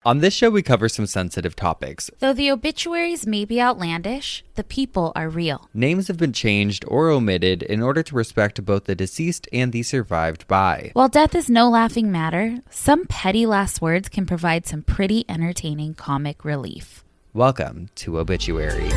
On this show, we cover some sensitive topics. Though the obituaries may be outlandish, the people are real. Names have been changed or omitted in order to respect both the deceased and the survived by. While death is no laughing matter, some petty last words can provide some pretty entertaining comic relief. Welcome to Obituary.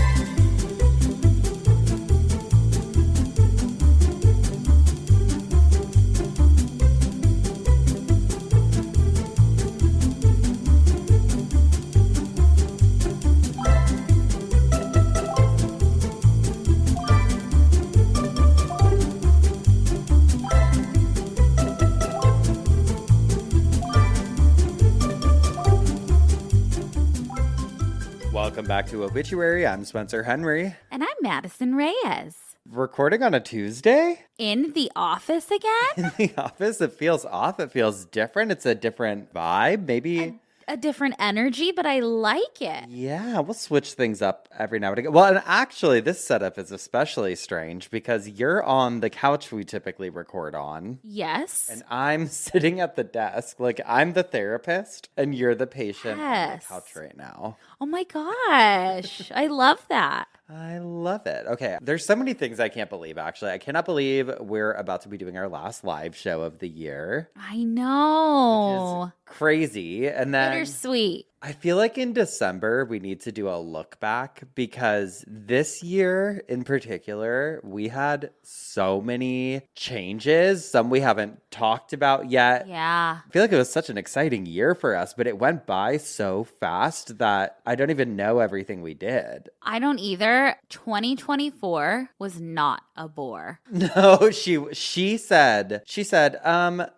Welcome back to Obituary. I'm Spencer Henry. And I'm Madison Reyes. Recording on a Tuesday? In the office again? In the office? It feels off. It feels different. It's a different vibe. Maybe a different energy, but I like it. Yeah, we'll switch things up every now and again. Well, and actually, this setup is especially strange because you're on the couch we typically record on. Yes. And I'm sitting at the desk. Like, I'm the therapist, and you're the patient on the couch right now. Oh my gosh. I love that. I love it. Okay, there's so many things I can't believe, actually. I cannot believe we're about to be doing our last live show of the year. I know. Which is crazy. And then bittersweet. I feel like in December, we need to do a look back because this year in particular, we had so many changes. Some we haven't talked about yet. Yeah. I feel like it was such an exciting year for us, but it went by so fast that I don't even know everything we did. I don't either. 2024 was not a bore. No, she said,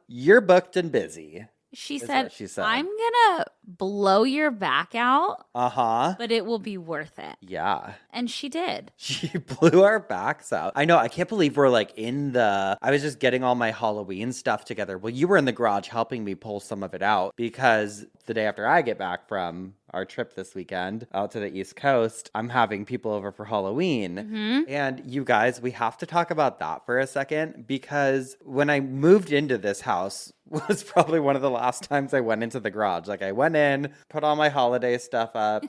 you're booked and busy. She said, I'm going to blow your back out. Uh-huh. But it will be worth it. Yeah. And she did. She blew our backs out. I know. I can't believe we're like I was just getting all my Halloween stuff together. Well, you were in the garage helping me pull some of it out because the day after I get back from our trip this weekend out to the East Coast, I'm having people over for Halloween. Mm-hmm. And you guys, we have to talk about that for a second because when I moved into this house was probably one of the last times I went into the garage. Like I went in, put all my holiday stuff up.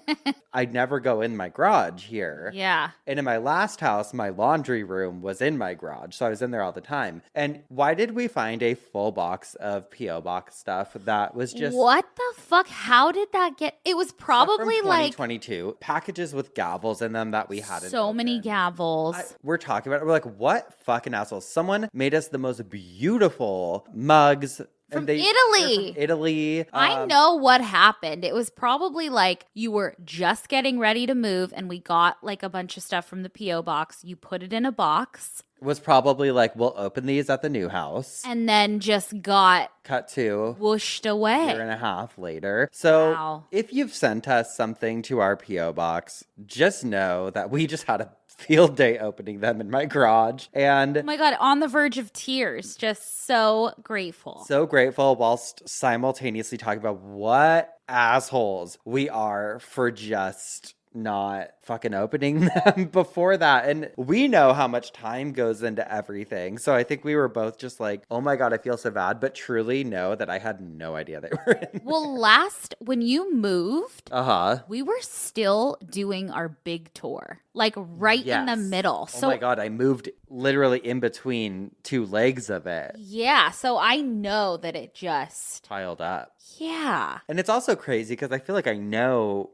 I'd never go in my garage here. Yeah. And in my last house, my laundry room was in my garage. So I was in there all the time. And why did we find a full box of P.O. box stuff that was just... What the fuck? How did that get... It was probably like... 2022. Packages with gavels in them that we hadn't So opened. many gavels. We're talking about it. We're like, what fucking assholes. Someone made us the most beautiful mugs... From Italy. From Italy. I know what happened. It was probably like you were just getting ready to move and we got like a bunch of stuff from the P.O. box. You put it in a box. It was probably like, we'll open these at the new house. And then just got cut to whooshed away. A year and a half later. So if you've sent us something to our P.O. box, just know that we just had a field day opening them in my garage. And oh my God, on the verge of tears. Just so grateful. So grateful whilst simultaneously talking about what assholes we are for just not fucking opening them before that. And we know how much time goes into everything. So I think we were both just like, oh my God, I feel so bad, but truly know that I had no idea they were in. Well, when you moved, we were still doing our big tour, like right in the middle. So, oh my God, I moved literally in between two legs of it. Yeah. So I know that it just piled up. Yeah. And it's also crazy because I feel like I know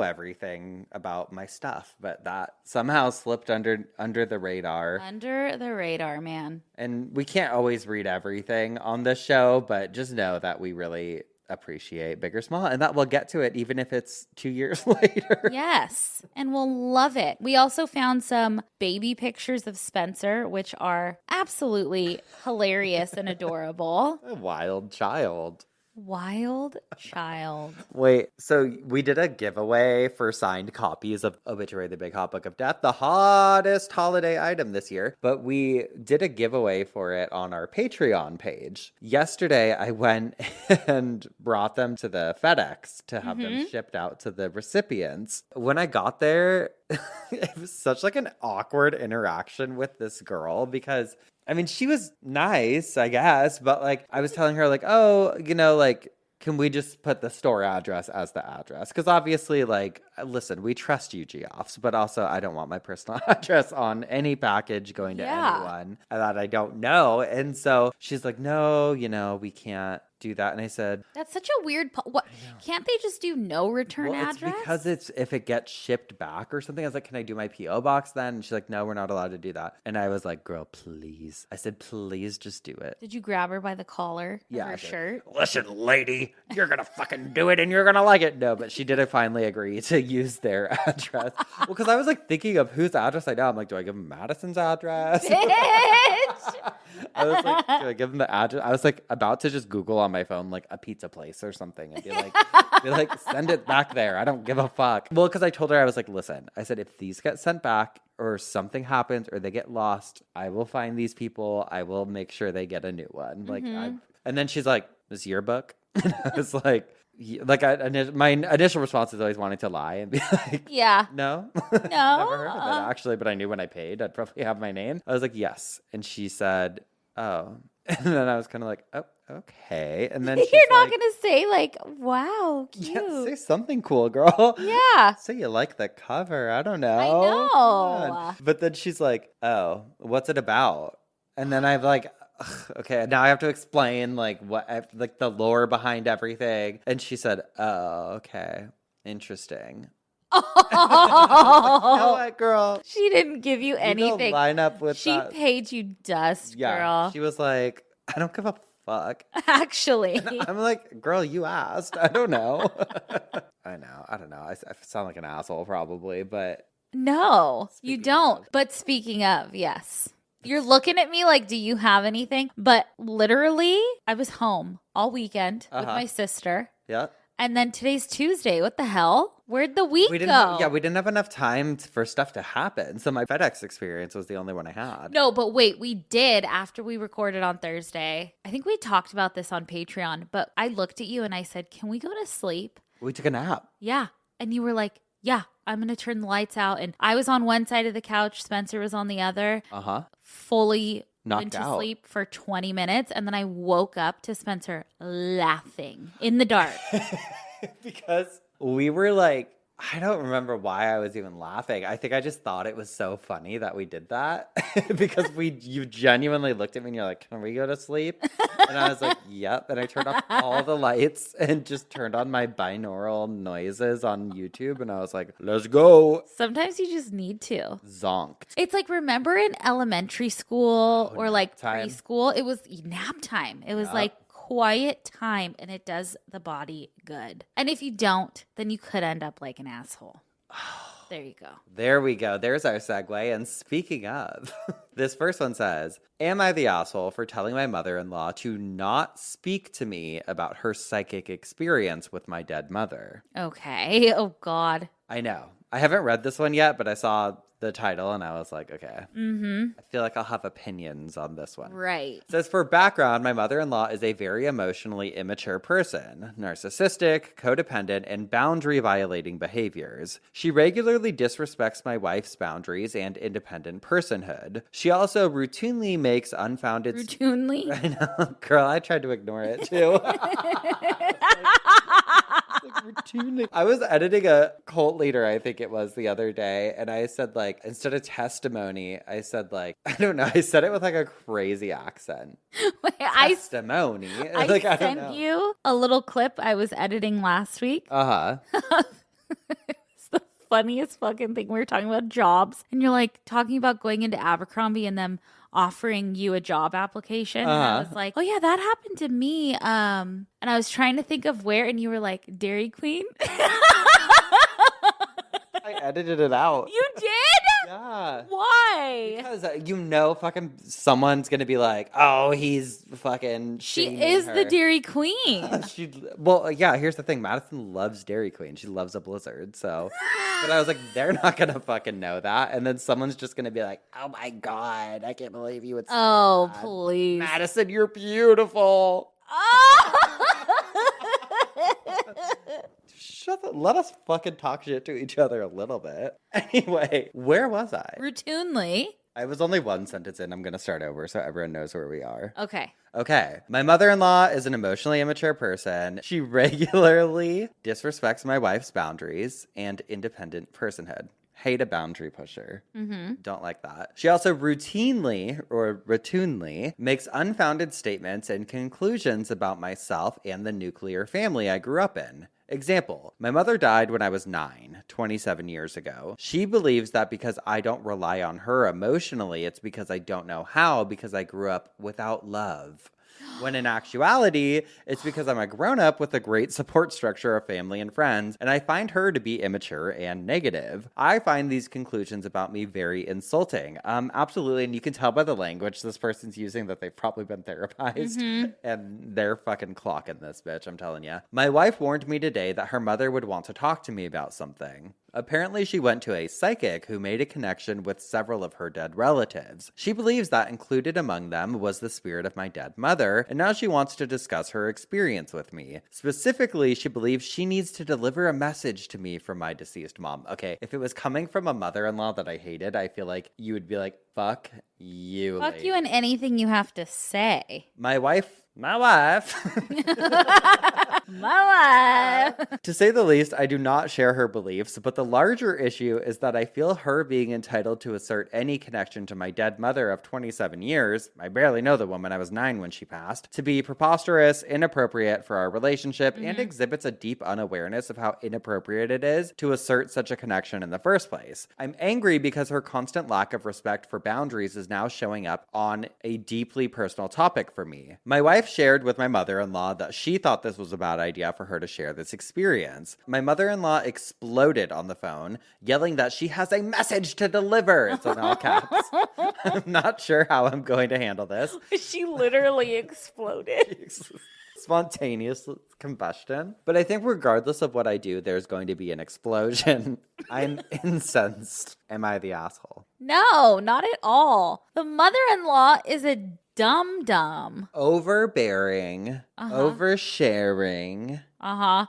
everything about my stuff, but that somehow slipped under the radar. Under the radar, man. And we can't always read everything on this show, but just know that we really appreciate Big or Small and that we'll get to it even if it's 2 years later. Yes. And we'll love it. We also found some baby pictures of Spencer, which are absolutely hilarious and adorable. A wild child. Wild child. Wait, so we did a giveaway for signed copies of Obituary, the Big Hot Book of Death, the hottest holiday item this year. But we did a giveaway for it on our Patreon page. Yesterday, I went and brought them to the FedEx to have them shipped out to the recipients. When I got there, it was such like an awkward interaction with this girl because I mean, she was nice, I guess, but like I was telling her like, oh, you know, like can we just put the store address as the address? Because obviously, like, listen, we trust you, Geoffs, but also I don't want my personal address on any package going to anyone that I don't know. And so she's like, no, we can't do that. And I said, that's such a weird what can't they just do no return address? Because it's if it gets shipped back or something. I was like, can I do my PO box then? And she's like, no, we're not allowed to do that. And I was like, girl, please. I said, please just do it. Did you grab her by the collar of her shirt? Listen, lady, you're gonna fucking do it and you're gonna like it. No, but she did finally agree to use their address. Well, because I was like thinking of whose address I know. I'm like, do I give them Madison's address? Bitch! I was like, do I give them the address? I was like about to just Google on my phone like a pizza place or something and be like, send it back there. I don't give a fuck. Well, because I told her, I was like, listen, I said, if these get sent back or something happens or they get lost, I will find these people. I will make sure they get a new one. Like, and then she's like, "This your book?" And I was like, my initial response is always wanting to lie and be like, yeah, no, no, never heard of it actually, but I knew when I paid, I'd probably have my name. I was like, yes. And she said, oh. And then I was kind of like, oh, okay. And then you're not going to say like, wow, cute. Yeah, say something cool, girl. Yeah. Say you like the cover. I don't know. I know. But then she's like, oh, what's it about? And then I'm like, okay, now I have to explain like like the lore behind everything. And she said, oh, okay, interesting. Oh, You know what, girl? She didn't give you anything. Line up with she that. paid you dust, girl. She was like, I don't give a fuck. Actually, And I'm like, girl, you asked. I don't know. I know. I don't know. I sound like an asshole probably, but no, you don't. But speaking of, yes. You're looking at me like, do you have anything? But literally, I was home all weekend with my sister. Yeah. And then today's Tuesday. What the hell? Where'd the week go? We didn't have enough time for stuff to happen. So my FedEx experience was the only one I had. No, but wait, we did after we recorded on Thursday. I think we talked about this on Patreon, but I looked at you and I said, can we go to sleep? We took a nap. Yeah. And you were like, yeah, I'm going to turn the lights out. And I was on one side of the couch. Spencer was on the other. Fully went to sleep for 20 minutes. And then I woke up to Spencer laughing in the dark. Because we were like, I don't remember why I was even laughing. I think I just thought it was so funny that we did that. Because you genuinely looked at me and you're like, can we go to sleep? And I was like, yep. And I turned off all the lights and just turned on my binaural noises on YouTube. And I was like, let's go. Sometimes you just need to. Zonked. It's like, remember in elementary school or like time. Preschool, it was nap time. It was like quiet time, and it does the body good. And if you don't, then you could end up like an asshole. There you go. There we go. There's our segue. And speaking of, this first one says, am I the asshole for telling my mother-in-law to not speak to me about her psychic experience with my dead mother? Okay. Oh, God. I know. I haven't read this one yet, but I saw the title and I was like, okay. I feel like I'll have opinions on this one. Right. It says, for background, my mother-in-law is a very emotionally immature person, narcissistic, codependent, and boundary-violating behaviors. She regularly disrespects my wife's boundaries and independent personhood. She also routinely makes unfounded... Routinely? I know. Girl, I tried to ignore it too. Routinely. I was editing a cult leader, I think it was, the other day, and I said, like, instead of testimony, I said, like, I don't know, I said it with, like, a crazy accent. Wait, testimony. I like, I sent you a little clip I was editing last week. It's the funniest fucking thing. We were talking about jobs, and you're, like, talking about going into Abercrombie and them offering you a job application. And I was like, oh yeah, that happened to me. And I was trying to think of where, and you were like, Dairy Queen. I edited it out. You did? Yeah. Why? Because fucking someone's gonna be like, oh, he's fucking She shaming is her. the Dairy Queen. Well, yeah, here's the thing. Madison loves Dairy Queen. She loves a Blizzard. So, but I was like, they're not gonna fucking know that. And then someone's just gonna be like, oh my God, I can't believe you would say Oh, that. please. Madison, you're beautiful. Oh! Let us fucking talk shit to each other a little bit. Anyway, where was I? Routinely. I was only one sentence in. I'm going to start over so everyone knows where we are. Okay. Okay. My mother-in-law is an emotionally immature person. She regularly disrespects my wife's boundaries and independent personhood. Hate a boundary pusher. Don't like that. She also routinely makes unfounded statements and conclusions about myself and the nuclear family I grew up in. Example, my mother died when I was 9, 27 years ago. She believes that because I don't rely on her emotionally, it's because I don't know how, because I grew up without love. When in actuality, it's because I'm a grown-up with a great support structure of family and friends, and I find her to be immature and negative. I find these conclusions about me very insulting. Absolutely, and you can tell by the language this person's using that they've probably been therapized, and they're fucking clocking this bitch, I'm telling you. My wife warned me today that her mother would want to talk to me about something. Apparently, she went to a psychic who made a connection with several of her dead relatives. She believes that included among them was the spirit of my dead mother, and now she wants to discuss her experience with me. Specifically, she believes she needs to deliver a message to me from my deceased mom. Okay, if it was coming from a mother-in-law that I hated, I feel like you would be like, fuck you. Fuck you and anything you have to say. My wife. My wife. To say the least, I do not share her beliefs, but the larger issue is that I feel her being entitled to assert any connection to my dead mother of 27 years, I barely know the woman, I was 9 when she passed, to be preposterous, inappropriate for our relationship, and exhibits a deep unawareness of how inappropriate it is to assert such a connection in the first place. I'm angry because her constant lack of respect for boundaries is now showing up on a deeply personal topic for me. My wife shared with my mother-in-law that she thought this was a bad idea for her to share this experience. My mother-in-law exploded on the phone, yelling that she has a message to deliver. It's in all caps. I'm not sure how I'm going to handle this. She literally exploded. Spontaneous combustion. But I think regardless of what I do, there's going to be an explosion. I'm incensed. Am I the asshole? No, not at all. The mother-in-law is a dumb. Overbearing. Oversharing.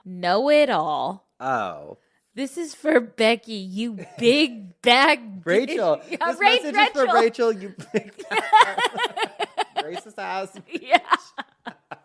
Know-it-all. Oh. This is for Becky, you big bag bitch. Rachel. Yeah, This message is for Rachel, you big racist ass. Yeah.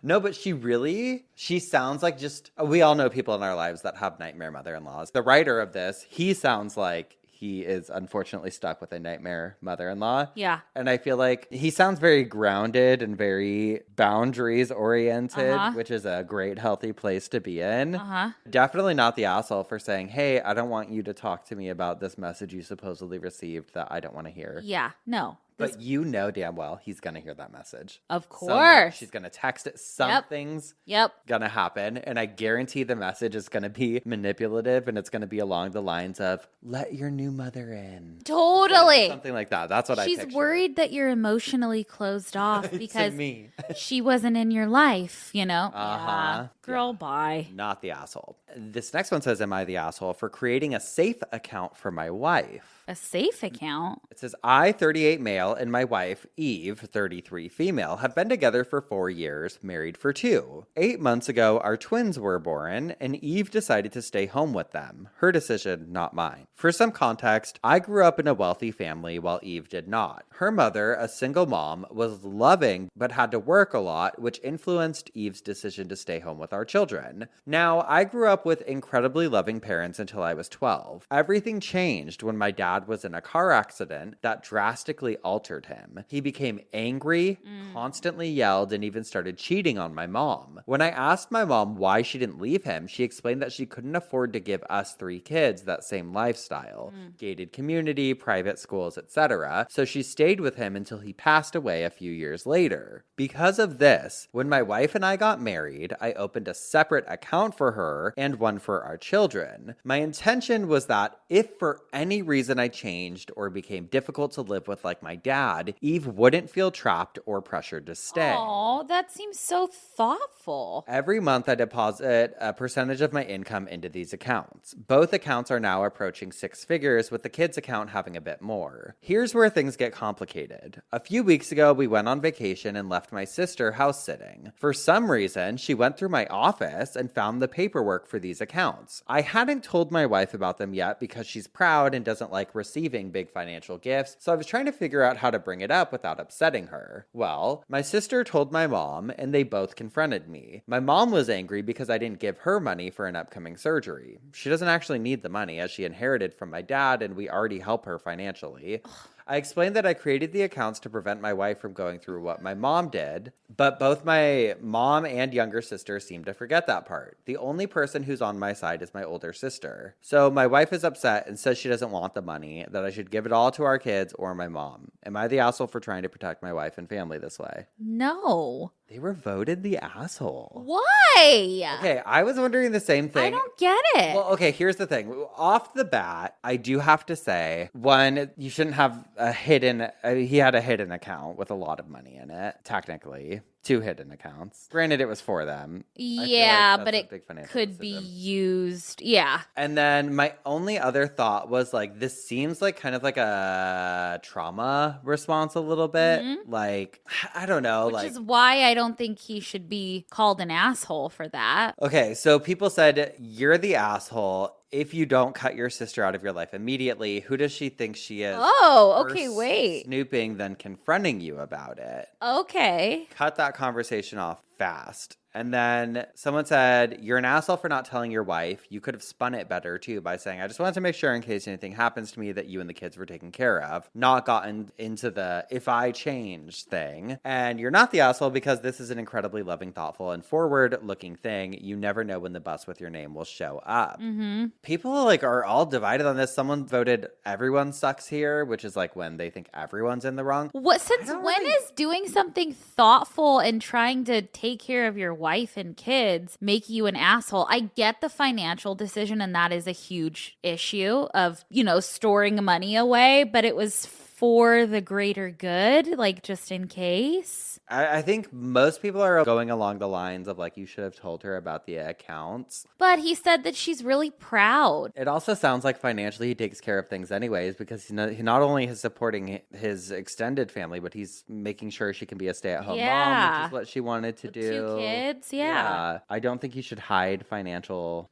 No, but she sounds like we all know people in our lives that have nightmare mother-in-laws. The writer of this, he sounds like he is unfortunately stuck with a nightmare mother-in-law. Yeah. And I feel like he sounds very grounded and very boundaries oriented, which is a great, healthy place to be in. Definitely not the asshole for saying, hey, I don't want you to talk to me about this message you supposedly received that I don't want to hear. Yeah. No. But you know damn well he's going to hear that message. Of course. She's going to text it. Something's going to happen. And I guarantee the message is going to be manipulative and it's going to be along the lines of, let your new mother in. Totally. Something like that. That's what I picture. She's worried that you're emotionally closed off because me. she wasn't in your life, you know? Yeah. Girl, bye. Not the asshole. This next one says, am I the asshole for creating a safe account for my wife? A safe account? It says, I, 38 male, and my wife, Eve, 33 female, have been together for 4 years, married for 2. 8 months ago, our twins were born, and Eve decided to stay home with them. Her decision, not mine. For some context, I grew up in a wealthy family while Eve did not. Her mother, a single mom, was loving but had to work a lot, which influenced Eve's decision to stay home with our children. Now, I grew up with incredibly loving parents until I was 12. Everything changed when my dad was in a car accident that drastically altered him. He became angry, constantly yelled, and even started cheating on my mom. When I asked my mom why she didn't leave him, she explained that she couldn't afford to give us 3 kids that same lifestyle. Gated community, private schools, etc. So she stayed with him until he passed away a few years later. Because of this, when my wife and I got married, I opened a separate account for her and one for our children. My intention was that if for any reason I changed or became difficult to live with like my dad, Eve wouldn't feel trapped or pressured to stay. Oh, that seems so thoughtful. Every month I deposit a percentage of my income into these accounts. Both accounts are now approaching 6 figures, with the kids account having a bit more. Here's where things get complicated. A few weeks ago, we went on vacation and left my sister house sitting. For some reason, she went through my office and found the paperwork for these accounts. I hadn't told my wife about them yet because she's proud and doesn't like receiving big financial gifts, so I was trying to figure out out how to bring it up without upsetting her. Well, my sister told my mom, and they both confronted me. My mom was angry because I didn't give her money for an upcoming surgery. She doesn't actually need the money, as she inherited from my dad, and we already help her financially. I explained that I created the accounts to prevent my wife from going through what my mom did, but both my mom and younger sister seem to forget that part. The only person who's on my side is my older sister. So my wife is upset and says she doesn't want the money, that I should give it all to our kids or my mom. Am I the asshole for trying to protect my wife and family this way? No. They were voted the asshole. Why? Okay, I was wondering the same thing. I don't get it. Well, okay, here's the thing. Off the bat, I do have to say, one, you shouldn't have a hidden, he had a hidden account with a lot of money in it, technically. 2 hidden accounts. Granted, it was for them. Yeah, like but it could be used. Yeah. And then my only other thought was like, this seems like kind of like a trauma response a little bit. Mm-hmm. Like, I don't know. Which is why I don't think he should be called an asshole for that. Okay, so people said, you're the asshole. If you don't cut your sister out of your life immediately, who does she think she is? Oh, okay, wait. Snooping, then confronting you about it. Okay. Cut that conversation off fast. And then someone said, you're an asshole for not telling your wife. You could have spun it better, too, by saying, I just wanted to make sure in case anything happens to me that you and the kids were taken care of. Not gotten into the if I change thing. And you're not the asshole because this is an incredibly loving, thoughtful, and forward-looking thing. You never know when the bus with your name will show up. Mm-hmm. People are all divided on this. Someone voted everyone sucks here, which is like when they think everyone's in the wrong. Since when is doing something thoughtful and trying to take care of your wife and kids make you an asshole? I get the financial decision, and that is a huge issue of, storing money away, but it was for the greater good, like just in case. I think most people are going along the lines of like, you should have told her about the accounts. But he said that she's really proud. It also sounds like financially he takes care of things anyways, because he not only is supporting his extended family, but he's making sure she can be a stay-at-home mom, which is what she wanted to do. 2 kids, yeah. I don't think he should hide financial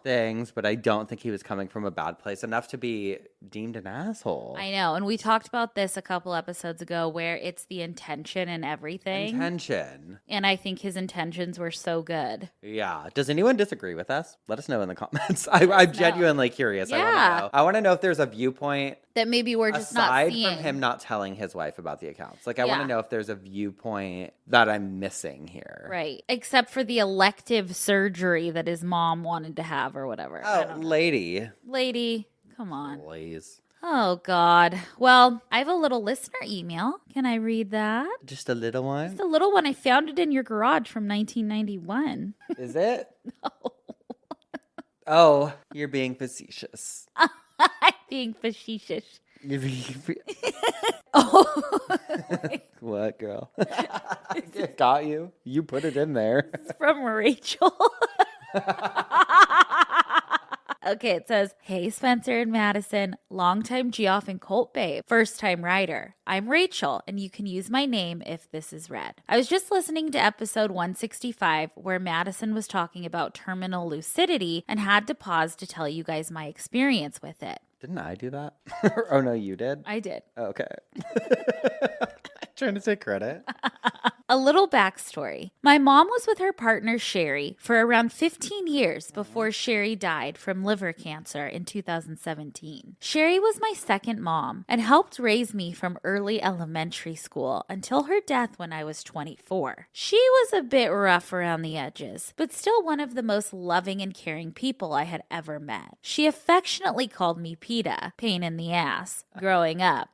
things, but I don't think he was coming from a bad place enough to be deemed an asshole. I know, and we talked about this a couple episodes ago where it's the intention and everything. And I think his intentions were so good. Yeah. Does anyone disagree with us? Let us know in the comments. I'm genuinely curious. Yeah. I want to know if there's a viewpoint that maybe we're just not seeing. Aside from him not telling his wife about the accounts. Like, I want to know if there's a viewpoint that I'm missing here. Right. Except for the elective surgery that his mom wanted to have or whatever. Oh, lady. Come on. Please. Oh, God. Well, I have a little listener email. Can I read that? Just a little one? Just a little one. I found it in your garage from 1991. Is it? No. Oh, you're being facetious. I'm being facetious. What, girl? Got you. You put it in there. It's from Rachel. Okay, it says, hey, Spencer and Madison, longtime Geoff and Colt babe, first-time writer. I'm Rachel, and you can use my name if this is read. I was just listening to episode 165, where Madison was talking about terminal lucidity and had to pause to tell you guys my experience with it. Didn't I do that? Oh, no, you did? I did. Okay. Trying to take credit. A little backstory. My mom was with her partner, Sherry, for around 15 years before Sherry died from liver cancer in 2017. Sherry was my second mom and helped raise me from early elementary school until her death when I was 24. She was a bit rough around the edges, but still one of the most loving and caring people I had ever met. She affectionately called me PETA, pain in the ass, growing up.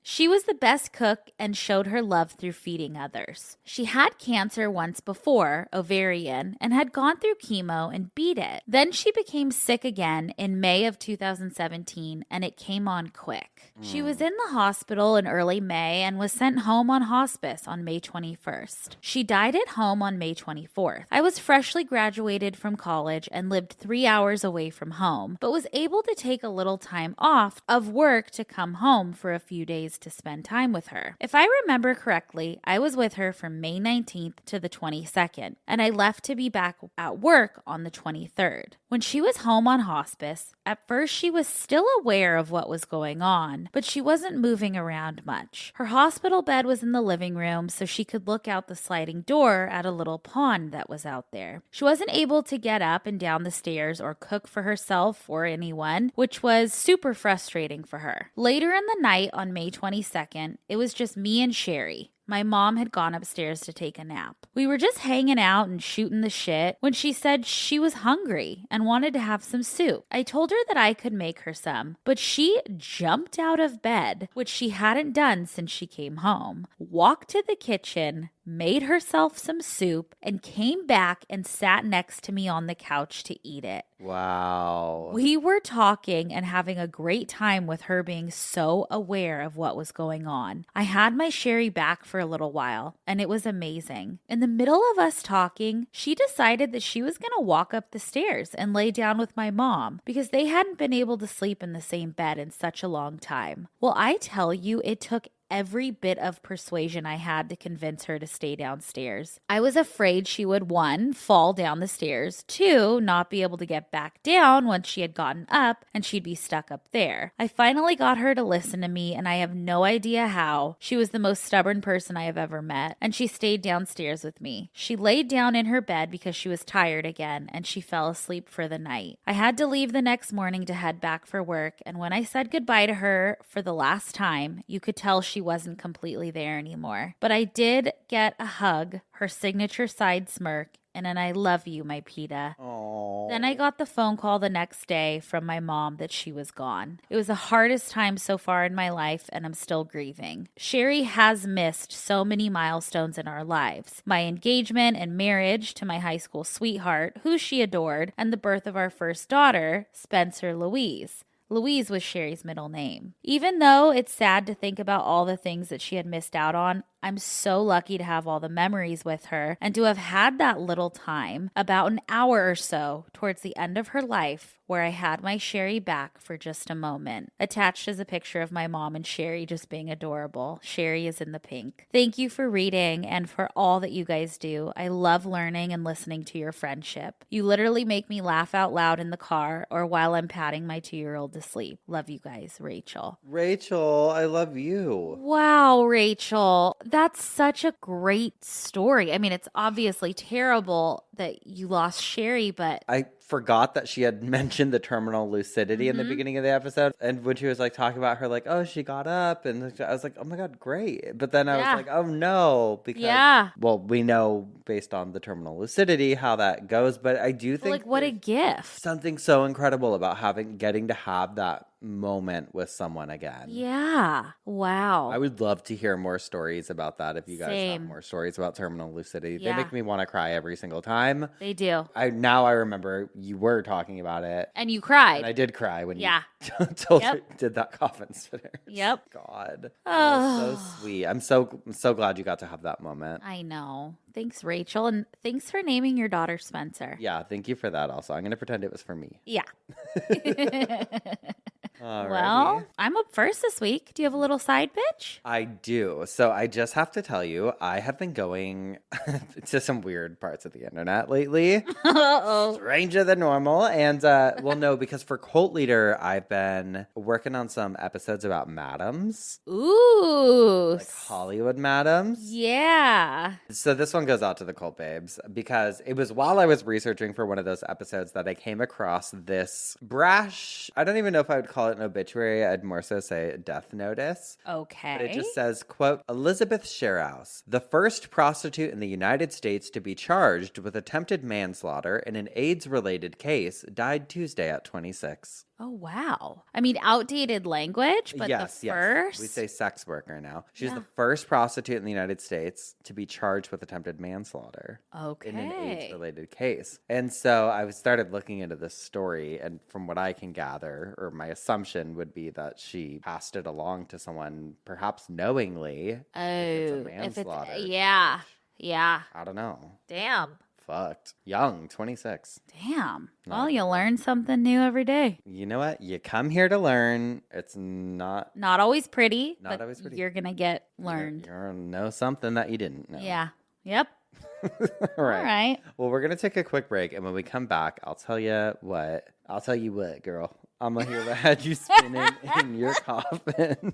She was the best cook and showed her love through feeding others. She had cancer once before, ovarian, and had gone through chemo and beat it. Then she became sick again in May of 2017, and it came on quick. She was in the hospital in early May and was sent home on hospice on May 21st. She died at home on May 24th. I was freshly graduated from college and lived 3 hours away from home, but was able to take a little time off of work to come home for a few days to spend time with her. If I remember correctly, I was with her from May 19th to the 22nd, and I left to be back at work on the 23rd. When she was home on hospice, at first she was still aware of what was going on, but she wasn't moving around much. Her hospital bed was in the living room, so she could look out the sliding door at a little pond that was out there. She wasn't able to get up and down the stairs or cook for herself or anyone, which was super frustrating for her. Later in the night on May 22nd, it was just me and Sherry. My mom had gone upstairs to take a nap. We were just hanging out and shooting the shit when she said she was hungry and wanted to have some soup. I told her that I could make her some, but she jumped out of bed, which she hadn't done since she came home, walked to the kitchen, made herself some soup, and came back and sat next to me on the couch to eat it. Wow. We were talking and having a great time with her being so aware of what was going on. I had my Sherry back for a little while, and it was amazing. In the middle of us talking, she decided that she was going to walk up the stairs and lay down with my mom because they hadn't been able to sleep in the same bed in such a long time. Well, I tell you, it took every bit of persuasion I had to convince her to stay downstairs. I was afraid she would, 1, fall down the stairs, 2, not be able to get back down once she had gotten up and she'd be stuck up there. I finally got her to listen to me, and I have no idea how. She was the most stubborn person I have ever met, and she stayed downstairs with me. She laid down in her bed because she was tired again, and she fell asleep for the night. I had to leave the next morning to head back for work, and when I said goodbye to her for the last time, you could tell she wasn't completely there anymore. But I did get a hug, her signature side smirk, and an I love you, my Peta. Aww. Then I got the phone call the next day from my mom that she was gone. It was the hardest time so far in my life, and I'm still grieving. Sherry has missed so many milestones in our lives. My engagement and marriage to my high school sweetheart, who she adored, and the birth of our first daughter, Spencer Louise. Louise was Sherry's middle name. Even though it's sad to think about all the things that she had missed out on, I'm so lucky to have all the memories with her and to have had that little time, about an hour or so towards the end of her life, where I had my Sherry back for just a moment. Attached is a picture of my mom and Sherry just being adorable. Sherry is in the pink. Thank you for reading and for all that you guys do. I love learning and listening to your friendship. You literally make me laugh out loud in the car or while I'm patting my 2-year-old to sleep. Love you guys, Rachel. Rachel, I love you. Wow, Rachel. That's such a great story. I mean, it's obviously terrible that you lost Sherry, but I forgot that she had mentioned the terminal lucidity in the beginning of the episode. And when she was like talking about her, like, oh, she got up, and I was like, oh my God, great. But then I was like, oh no, because, well, we know based on the terminal lucidity how that goes. But I do think, like, what a gift. Something so incredible about getting to have that moment with someone again. Yeah. Wow. I would love to hear more stories about that if you guys have more stories about terminal lucidity. Yeah. They make me want to cry every single time. They do. Now I remember you were talking about it. And you cried. And I did cry when you did that coffin sitter. Yep. God. Oh, so sweet. I'm so glad you got to have that moment. I know. Thanks, Rachel. And thanks for naming your daughter Spencer. Yeah, thank you for that also. I'm going to pretend it was for me. Yeah. Alrighty. Well, I'm up first this week. Do you have a little side bitch? I do. So I just have to tell you, I have been going to some weird parts of the internet lately. Uh-oh. Stranger than normal. And, well, no, because for Cult Leader, I've been working on some episodes about madams. Ooh. Like Hollywood madams. Yeah. So this one goes out to the cult babes because it was while I was researching for one of those episodes that I came across this brash, I don't even know if I would call it an obituary. I'd more so say a death notice. Okay. But it just says, quote, Elizabeth Sherhouse, the first prostitute in the United States to be charged with attempted manslaughter in an AIDS-related case, died Tuesday at 26. Oh, wow. I mean, outdated language, but yes, the first? We say sex worker now. She's the first prostitute in the United States to be charged with attempted manslaughter in an AIDS-related case. And so I started looking into this story, and from what I can gather, or my assumption would be that she passed it along to someone, perhaps knowingly. Oh, if it's a manslaughter. Yeah. I don't know. Damn. Fucked. Young, 26. Damn. Well, you learn something new every day. You know what? You come here to learn. It's not always pretty. Not always pretty. You're going to get learned. You're know something that you didn't know. Yeah. Yep. All right. All right. Well, we're going to take a quick break. And when we come back, I'll tell you what. Girl. I'm going to hear what had you spinning in your coffin.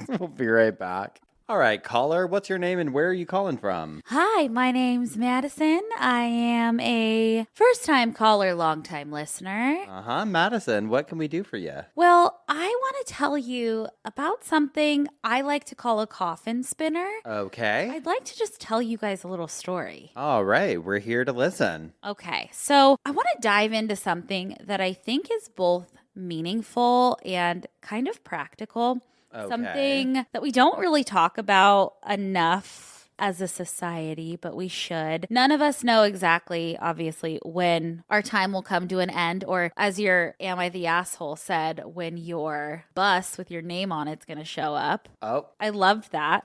We'll be right back. All right, caller, what's your name and where are you calling from? Hi, my name's Madison. I am a first-time caller, long-time listener. Madison, what can we do for you? Well, I want to tell you about something I like to call a coffin spinner. Okay. I'd like to just tell you guys a little story. All right, we're here to listen. Okay, so I want to dive into something that I think is both meaningful and kind of practical. Okay. Something that we don't really talk about enough as a society, but we should. None of us know exactly, obviously, when our time will come to an end, or as your Am I the Asshole said, when your bus with your name on it's going to show up. Oh. I loved that.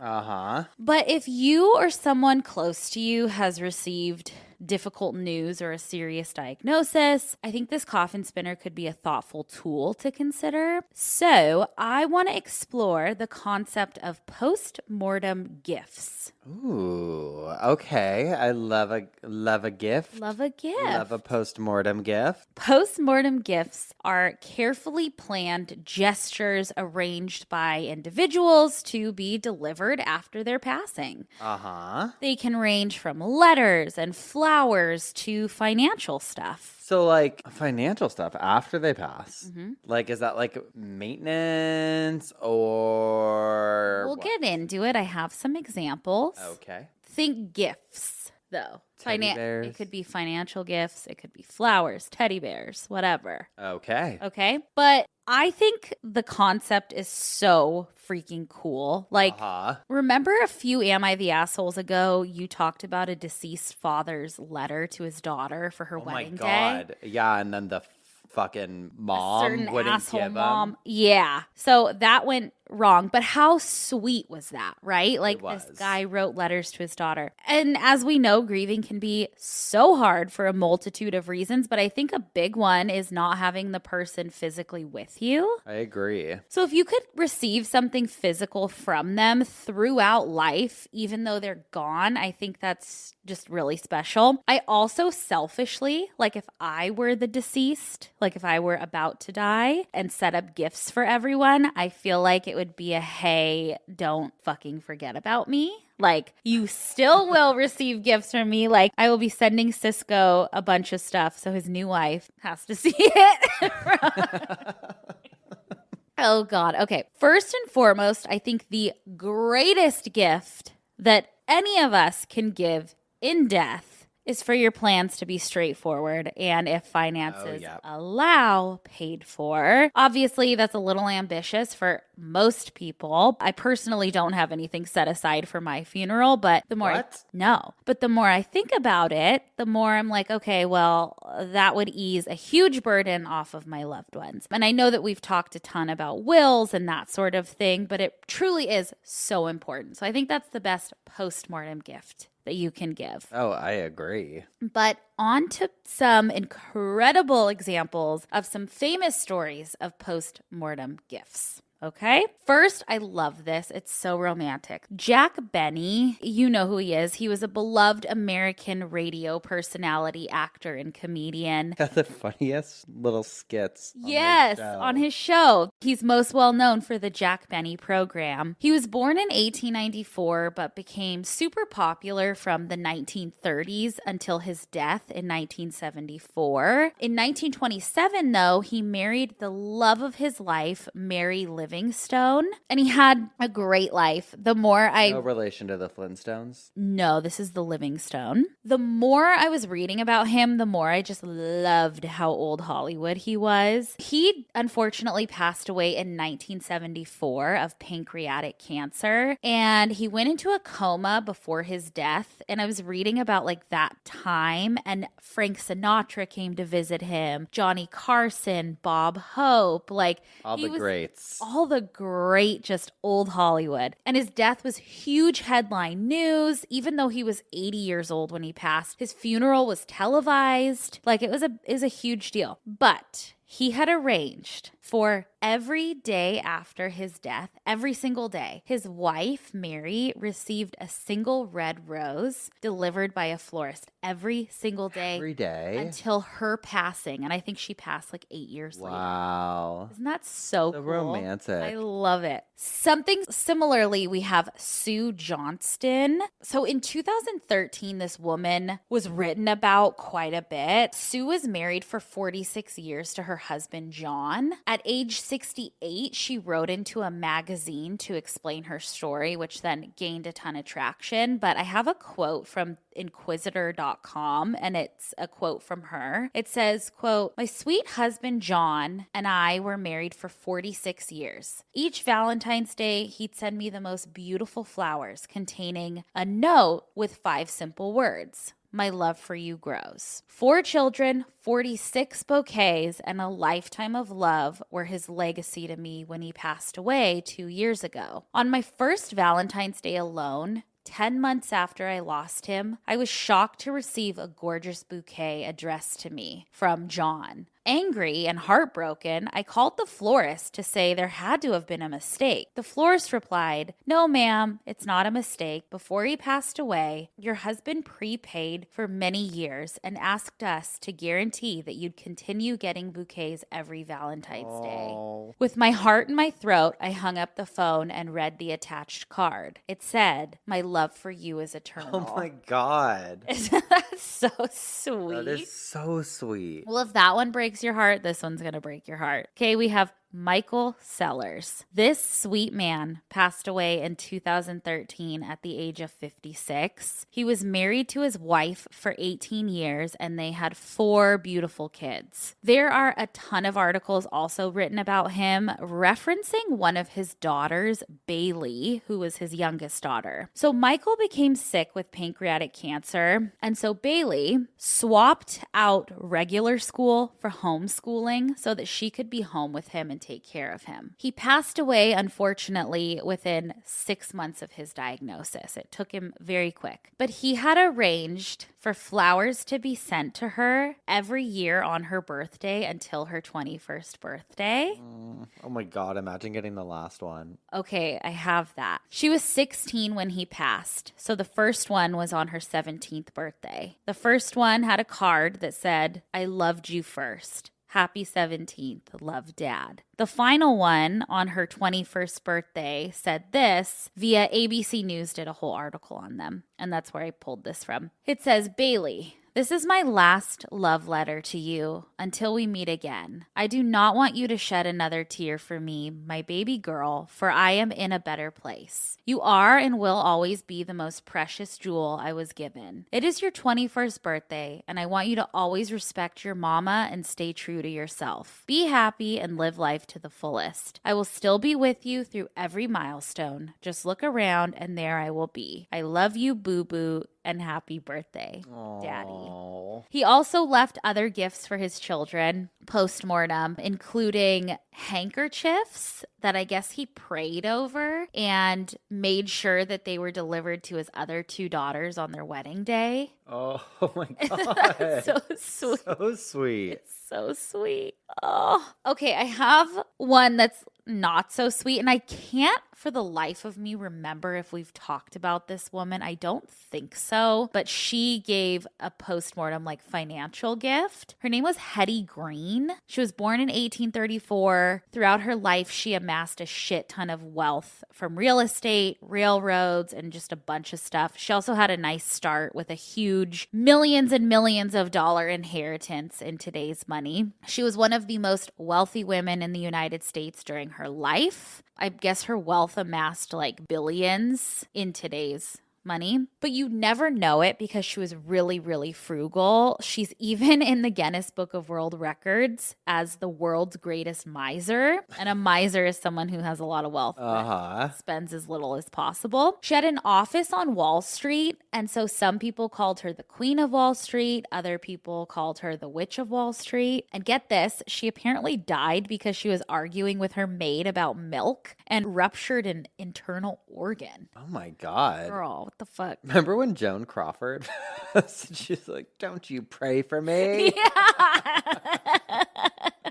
But if you or someone close to you has received difficult news or a serious diagnosis, I think this coffin spinner could be a thoughtful tool to consider. So I want to explore the concept of post-mortem gifts. Ooh, okay. I love a gift. Love a gift. Love a post-mortem gift. Post-mortem gifts are carefully planned gestures arranged by individuals to be delivered after their passing. They can range from letters and flowers to financial stuff. So, like, financial stuff after they pass. Like, is that like maintenance or... We'll get into it. I have some examples. Okay. Think gifts, though. Teddy bears. It could be financial gifts. It could be flowers, teddy bears, whatever. Okay. Okay. But I think the concept is so freaking cool. Like, remember a few Am I the Assholes ago, you talked about a deceased father's letter to his daughter for her wedding day? Oh my God. Yeah, and then the fucking mom certain wouldn't asshole give mom. him. Yeah. So that went wrong. But how sweet was that, right? Like this guy wrote letters to his daughter. And as we know, grieving can be so hard for a multitude of reasons. But I think a big one is not having the person physically with you. I agree. So if you could receive something physical from them throughout life, even though they're gone, I think that's just really special. I also selfishly, like if I were the deceased, like if I were about to die and set up gifts for everyone, I feel like it would be a, hey, don't fucking forget about me. Like, you still will receive gifts from me. Like, I will be sending Cisco a bunch of stuff, so his new wife has to see it. Oh, God. Okay. First and foremost, I think the greatest gift that any of us can give in death is for your plans to be straightforward and, if finances allow, paid for. Obviously, that's a little ambitious for most people. I personally don't have anything set aside for my funeral, but the more but the more I think about it, the more I'm like, okay, well, that would ease a huge burden off of my loved ones. And I know that we've talked a ton about wills and that sort of thing, but it truly is so important. So I think that's the best post-mortem gift that you can give. Oh, I agree. But on to some incredible examples of some famous stories of post-mortem gifts. Okay. First, I love this. It's so romantic. Jack Benny, you know who he is. He was a beloved American radio personality, actor, and comedian. Got the funniest little skits. On his show. He's most well known for the Jack Benny program. He was born in 1894, but became super popular from the 1930s until his death in 1974. In 1927, though, he married the love of his life, Mary Livingstone, and he had a great life. The more I... No relation to the Flintstones? No, this is the Livingstone. The more I was reading about him, the more I just loved how old Hollywood he was. He unfortunately passed away in 1974 of pancreatic cancer, and he went into a coma before his death. And I was reading about like that time, and Frank Sinatra came to visit him, Johnny Carson, Bob Hope, like all the greats. All the great, just old Hollywood. And his death was huge headline news, even though he was 80 years old when he passed. His funeral was televised. Like it was a huge deal. But he had arranged For every day after his death, every single day, his wife, Mary, received a single red rose delivered by a florist every single day. Every day? Until her passing. And I think she passed like 8 years later. Wow. Isn't that so So cool? romantic. I love it. Something similarly, we have Sue Johnston. So in 2013, this woman was written about quite a bit. Sue was married for 46 years to her husband, John. At age 68, she wrote into a magazine to explain her story, which then gained a ton of traction. But I have a quote from inquisitor.com, and it's a quote from her. It says, quote, "My sweet husband John and I were married for 46 years. Each Valentine's Day, he'd send me the most beautiful flowers containing a note with 5 simple words. My love for you grows. 4 children, 46 bouquets, and a lifetime of love were his legacy to me when he passed away 2 years ago. On my first Valentine's Day alone, 10 months after I lost him, I was shocked to receive a gorgeous bouquet addressed to me from John. Angry and heartbroken, I called the florist to say there had to have been a mistake. The florist replied, 'No, ma'am, it's not a mistake. Before he passed away, your husband prepaid for many years and asked us to guarantee that you'd continue getting bouquets every Valentine's Day.' With my heart in my throat, I hung up the phone and read the attached card. It said, 'My love for you is eternal.'" Oh my God. Isn't that so sweet? That is so sweet. Well, if that one breaks your heart, this one's going to break your heart. Okay, we have Michael Sellers. This sweet man passed away in 2013 at the age of 56. He was married to his wife for 18 years and they had 4 beautiful kids. There are a ton of articles also written about him referencing one of his daughters, Bailey, who was his youngest daughter. So Michael became sick with pancreatic cancer, and so Bailey swapped out regular school for homeschooling so that she could be home with him and take care of him. He passed away, unfortunately, within 6 months of his diagnosis. It took him very quick. But he had arranged for flowers to be sent to her every year on her birthday until her 21st birthday. Oh my God, imagine getting the last one. Okay, I have that. She was 16 when he passed. So the first one was on her 17th birthday. The first one had a card that said, "I loved you first. Happy 17th, love, Dad." The final one on her 21st birthday said this via ABC News, did a whole article on them. And that's where I pulled this from. It says, "Bailey, this is my last love letter to you until we meet again. I do not want you to shed another tear for me, my baby girl, for I am in a better place. You are and will always be the most precious jewel I was given. It is your 21st birthday, and I want you to always respect your mama and stay true to yourself. Be happy and live life to the fullest. I will still be with you through every milestone. Just look around and there I will be. I love you, boo-boo, and happy birthday, Daddy." He also left other gifts for his children post-mortem, including handkerchiefs that I guess he prayed over and made sure that they were delivered to his other 2 daughters on their wedding day. Oh my God. So sweet. So sweet. It's so sweet. Oh, okay. I have one that's not so sweet, and I can't for the life of me remember if we've talked about this woman. I don't think so, but she gave a postmortem like financial gift. Her name was Hetty Green. She was born in 1834. Throughout her life, she amassed a shit ton of wealth from real estate, railroads, and just a bunch of stuff. She also had a nice start with a huge millions and millions of dollar inheritance in today's money. She was one of the most wealthy women in the United States during her life. I guess her wealth amassed like billions in today's money, but you never know it because she was really, really frugal. She's even in the Guinness Book of World Records as the world's greatest miser. And a miser is someone who has a lot of wealth, but spends as little as possible. She had an office on Wall Street, and so some people called her the Queen of Wall Street. Other people called her the Witch of Wall Street. And get this, she apparently died because she was arguing with her maid about milk and ruptured an internal organ. Oh my God. Girl, what the fuck? Remember when Joan Crawford, she's like, "Don't you pray for me?" Yeah.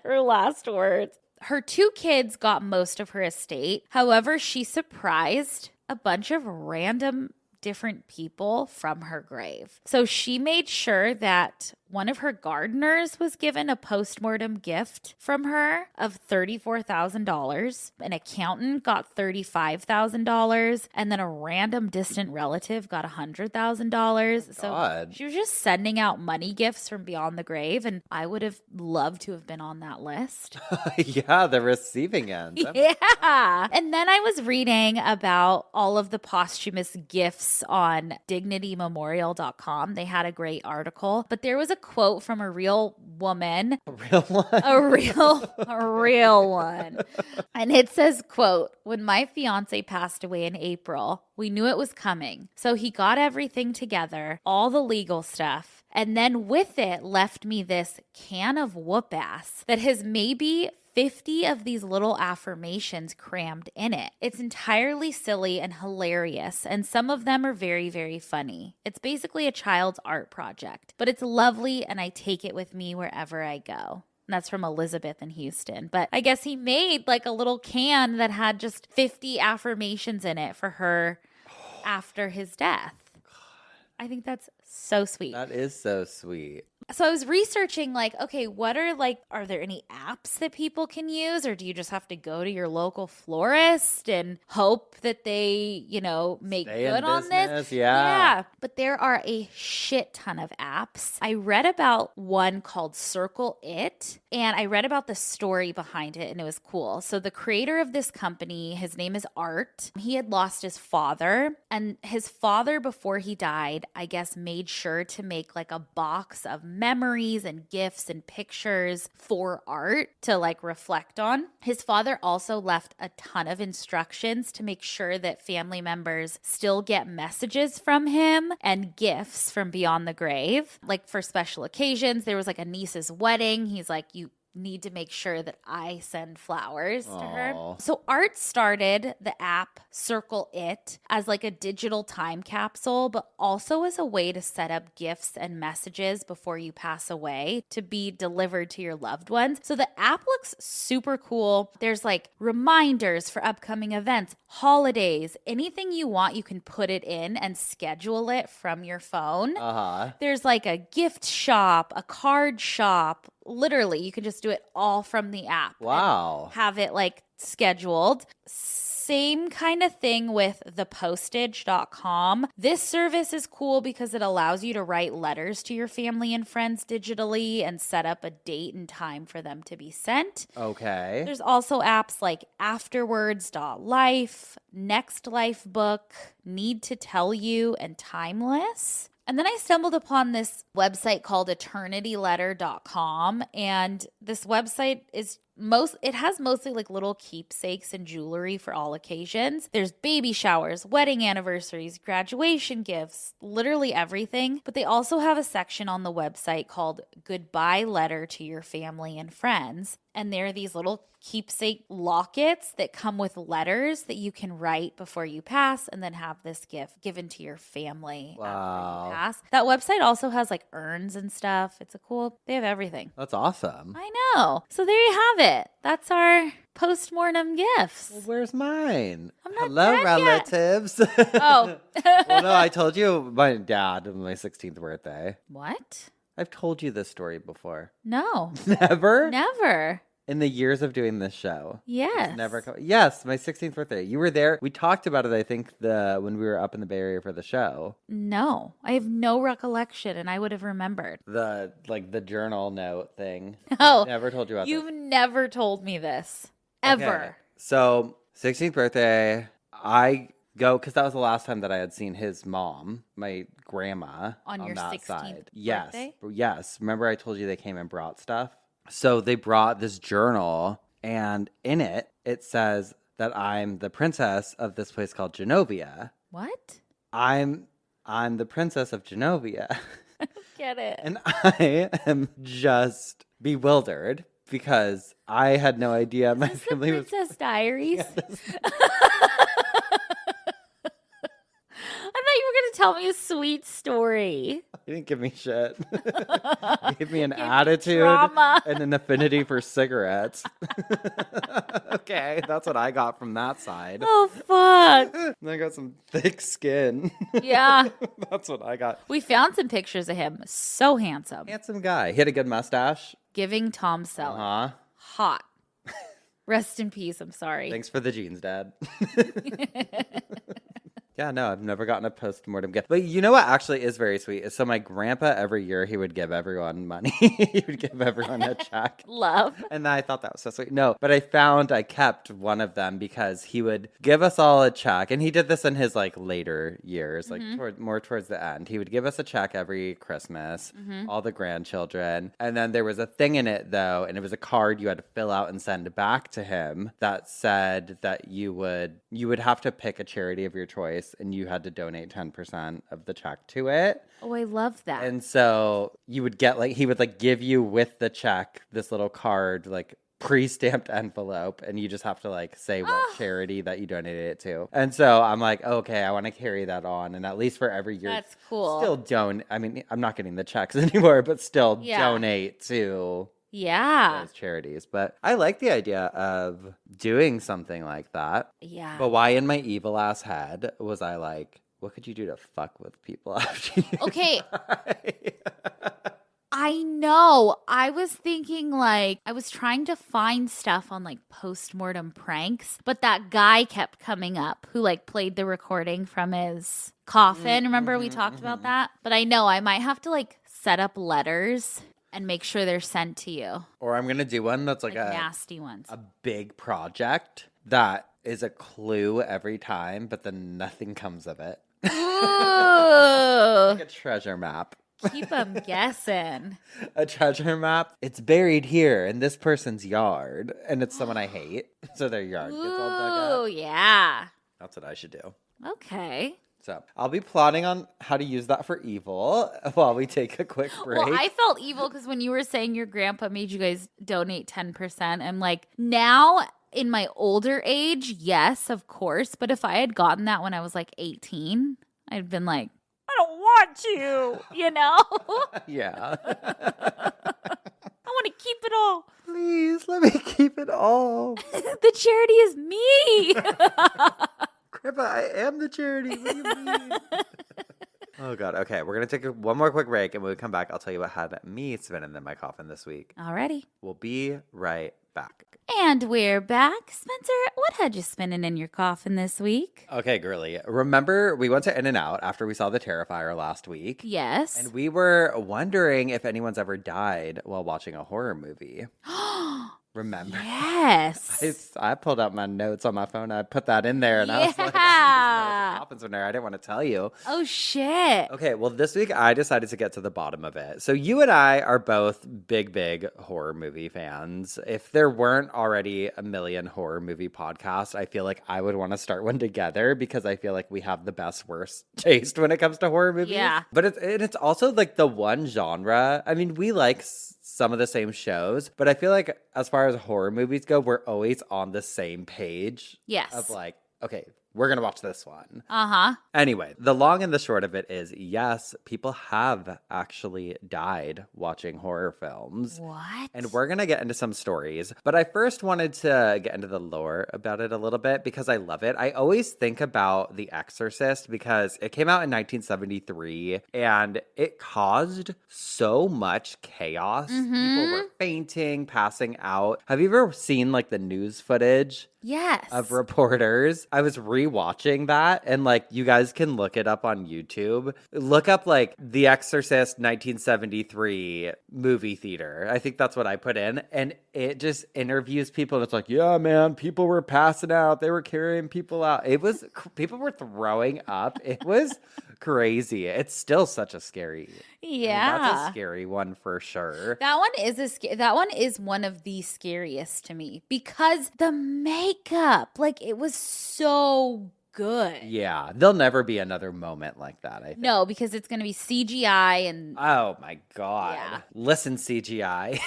Her last words. Her 2 kids got most of her estate. However, she surprised a bunch of random different people from her grave. So she made sure that one of her gardeners was given a postmortem gift from her of $34,000. An accountant got $35,000. And then a random distant relative got $100,000. So she was just sending out money gifts from beyond the grave. And I would have loved to have been on that list. Yeah, the receiving end. Yeah. And then I was reading about all of the posthumous gifts on dignitymemorial.com. They had a great article, but there was a quote from a real woman. A real one? A real one. And it says, quote, "When my fiance passed away in April, we knew it was coming. So he got everything together, all the legal stuff, and then with it left me this can of whoop ass that has maybe 50 of these little affirmations crammed in it. It's entirely silly and hilarious, and some of them are very, very funny. It's basically a child's art project, but it's lovely, and I take it with me wherever I go." And that's from Elizabeth in Houston. But I guess he made like a little can that had just 50 affirmations in it for her after his death. I think that's so sweet. That is so sweet. So I was researching like, okay, are there any apps that people can use, or do you just have to go to your local florist and hope that they, make Stay good in on this? business, yeah. But there are a shit ton of apps. I read about one called Circle It, and I read about the story behind it, and it was cool. So the creator of this company, his name is Art. He had lost his father, and his father, before he died, I guess made sure to make like a box of memories and gifts and pictures for Art to like reflect on. His father also left a ton of instructions to make sure that family members still get messages from him and gifts from beyond the grave. Like for special occasions, there was like a niece's wedding. He's like, you need to make sure that I send flowers to her. So Art started the app Circle It as like a digital time capsule, but also as a way to set up gifts and messages before you pass away to be delivered to your loved ones. So the app looks super cool. There's like reminders for upcoming events, holidays, anything you want, you can put it in and schedule it from your phone. There's like a gift shop, a card shop. Literally, you can just do it all from the app. Wow. Have it like scheduled. Same kind of thing with thepostage.com. This service is cool because it allows you to write letters to your family and friends digitally and set up a date and time for them to be sent. Okay. There's also apps like afterwards.life, Next Life Book, Need to Tell You, and Timeless. And then I stumbled upon this website called eternityletter.com. And this website it has mostly like little keepsakes and jewelry for all occasions. There's baby showers, wedding anniversaries, graduation gifts, literally everything. But they also have a section on the website called Goodbye Letter to Your Family and Friends. And there are these little keepsake lockets that come with letters that you can write before you pass and then have this gift given to your family after you pass. That website also has like urns and stuff. They have everything. That's awesome. I know. So there you have it. That's our postmortem gifts. Well, where's mine? I'm not Hello, dead relatives. Oh. Well, no, I told you my dad on my 16th birthday. What? I've told you this story before. No. Never? Never. In the years of doing this show. Yes. Yes, my 16th birthday. You were there. We talked about it, I think, when we were up in the Bay Area for the show. No. I have no recollection, and I would have remembered. The journal note thing. No. Never told you about You've this. never told me this. Ever. Okay. So, 16th birthday, I go, because that was the last time that I had seen his mom, my grandma, on your that 16th side. birthday? Yes. Remember I told you they came and brought stuff? So they brought this journal, and in it, it says that I'm the princess of this place called Genovia. What? I'm the princess of Genovia. I don't get it. And I am just bewildered because I had no idea my family was... Princess Diaries? Yes. I you were going to tell me a sweet story. You didn't give me shit. You gave me an attitude drama. and an affinity for cigarettes. Okay, that's what I got from that side. Oh, fuck. And I got some thick skin. Yeah. That's what I got. We found some pictures of him. So handsome. Handsome guy. He had a good mustache. Giving Tom Selleck. Uh-huh. Hot. Rest in peace. I'm sorry. Thanks for the jeans, Dad. Yeah, no, I've never gotten a post-mortem gift. But you know what actually is very sweet? So my grandpa, every year, he would give everyone money. He would give everyone a check. Love. And I thought that was so sweet. No, but I kept one of them because he would give us all a check. And he did this in his like later years, like more towards the end. He would give us a check every Christmas, all the grandchildren. And then there was a thing in it though, and it was a card you had to fill out and send back to him that said that you would have to pick a charity of your choice and you had to donate 10% of the check to it. Oh, I love that. And so you would get he would give you with the check this little card, pre-stamped envelope, and you just have to say what charity that you donated it to. And so I'm like, okay, I want to carry that on, and at least for every year, that's cool. Still I mean, I'm not getting the checks anymore, but still donate to those charities. But I like the idea of doing something like that. Yeah. But why in my evil ass head was I like, what could you do to fuck with people after you Okay. die? I know. I was thinking I was trying to find stuff on postmortem pranks, but that guy kept coming up who played the recording from his coffin. Remember we talked about that? But I know I might have to set up letters and make sure they're sent to you. Or I'm going to do one that's a nasty ones. A big project that is a clue every time, but then nothing comes of it. Ooh. Like a treasure map. Keep them guessing. A treasure map. It's buried here in this person's yard, and it's someone I hate, so their yard gets all dug up. Oh, yeah. That's what I should do. Okay. So I'll be plotting on how to use that for evil while we take a quick break. Well, I felt evil because when you were saying your grandpa made you guys donate 10%, I'm like, now in my older age, yes, of course. But if I had gotten that when I was 18, I'd been like, I don't want to, you know? Yeah. I want to keep it all. Please, let me keep it all. The charity is me. Grandpa, I am the charity. What do you mean? Oh, God. Okay, we're going to take one more quick break, and when we come back, I'll tell you what had me spinning in my coffin this week. Alrighty. We'll be right back. And we're back. Spencer, what had you spinning in your coffin this week? Okay, girly. Remember, we went to In-N-Out after we saw The Terrifier last week? Yes. And we were wondering if anyone's ever died while watching a horror movie. Remember? Yes. I pulled out my notes on my phone. I put that in there, and I was like, happens when I didn't want to tell you. Oh, shit. Okay, well, this week I decided to get to the bottom of it. So you and I are both big horror movie fans. If there weren't already a million horror movie podcasts, I feel like I would want to start one together because I feel like we have the best worst taste when it comes to horror movies. Yeah. But it's also the one genre. I mean, we like some of the same shows, but I feel like as far as horror movies go, we're always on the same page. Yes. Of okay, we're going to watch this one. Uh-huh. Anyway, the long and the short of it is, yes, people have actually died watching horror films. What? And we're going to get into some stories. But I first wanted to get into the lore about it a little bit because I love it. I always think about The Exorcist because it came out in 1973 and it caused so much chaos. Mm-hmm. People were fainting, passing out. Have you ever seen the news footage? Yes. Of reporters. I was rewatching that and you guys can look it up on YouTube. Look up The Exorcist 1973 movie theater. I think that's what I put in. And it just interviews people and it's yeah, man, people were passing out. They were carrying people out. People were throwing up. It was crazy. It's still such a scary. Yeah. That's a scary one for sure. That one is one of the scariest to me because the makeup, it was so good. Yeah, there'll never be another moment like that, I think. No, because it's going to be CGI and Oh my God. Yeah. Listen, CGI.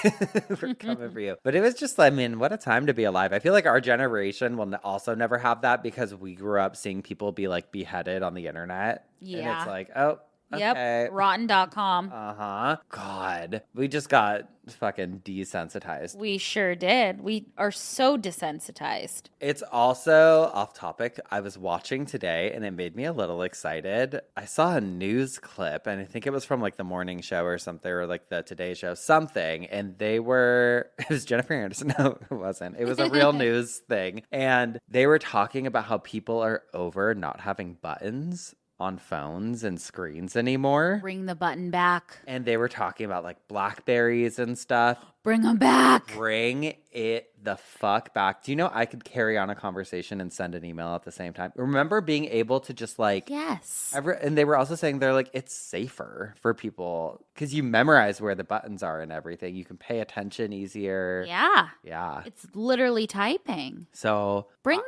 We're coming for you. But it was just, I mean, what a time to be alive. I feel like our generation will also never have that because we grew up seeing people be like beheaded on the internet. And Yeah. it's like, oh, Yep. okay. Rotten.com. Uh-huh. God. We just got fucking desensitized. We sure did. We are so desensitized. It's also off topic. I was watching today and it made me a little excited. I saw a news clip and I think it was from like the morning show or something, or like the Today Show, something. And it was Jennifer Aniston. No, it wasn't. It was a real news thing. And they were talking about how people are over not having buttons on phones and screens anymore. Bring the button back. And they were talking about like Blackberries and stuff. Bring them back. Bring it the fuck back. Do you know I could carry on a conversation and send an email at the same time? Remember being able to just like... Yes. And they were also saying they're like, it's safer for people because you memorize where the buttons are and everything. You can pay attention easier. Yeah. Yeah. It's literally typing. So... Bring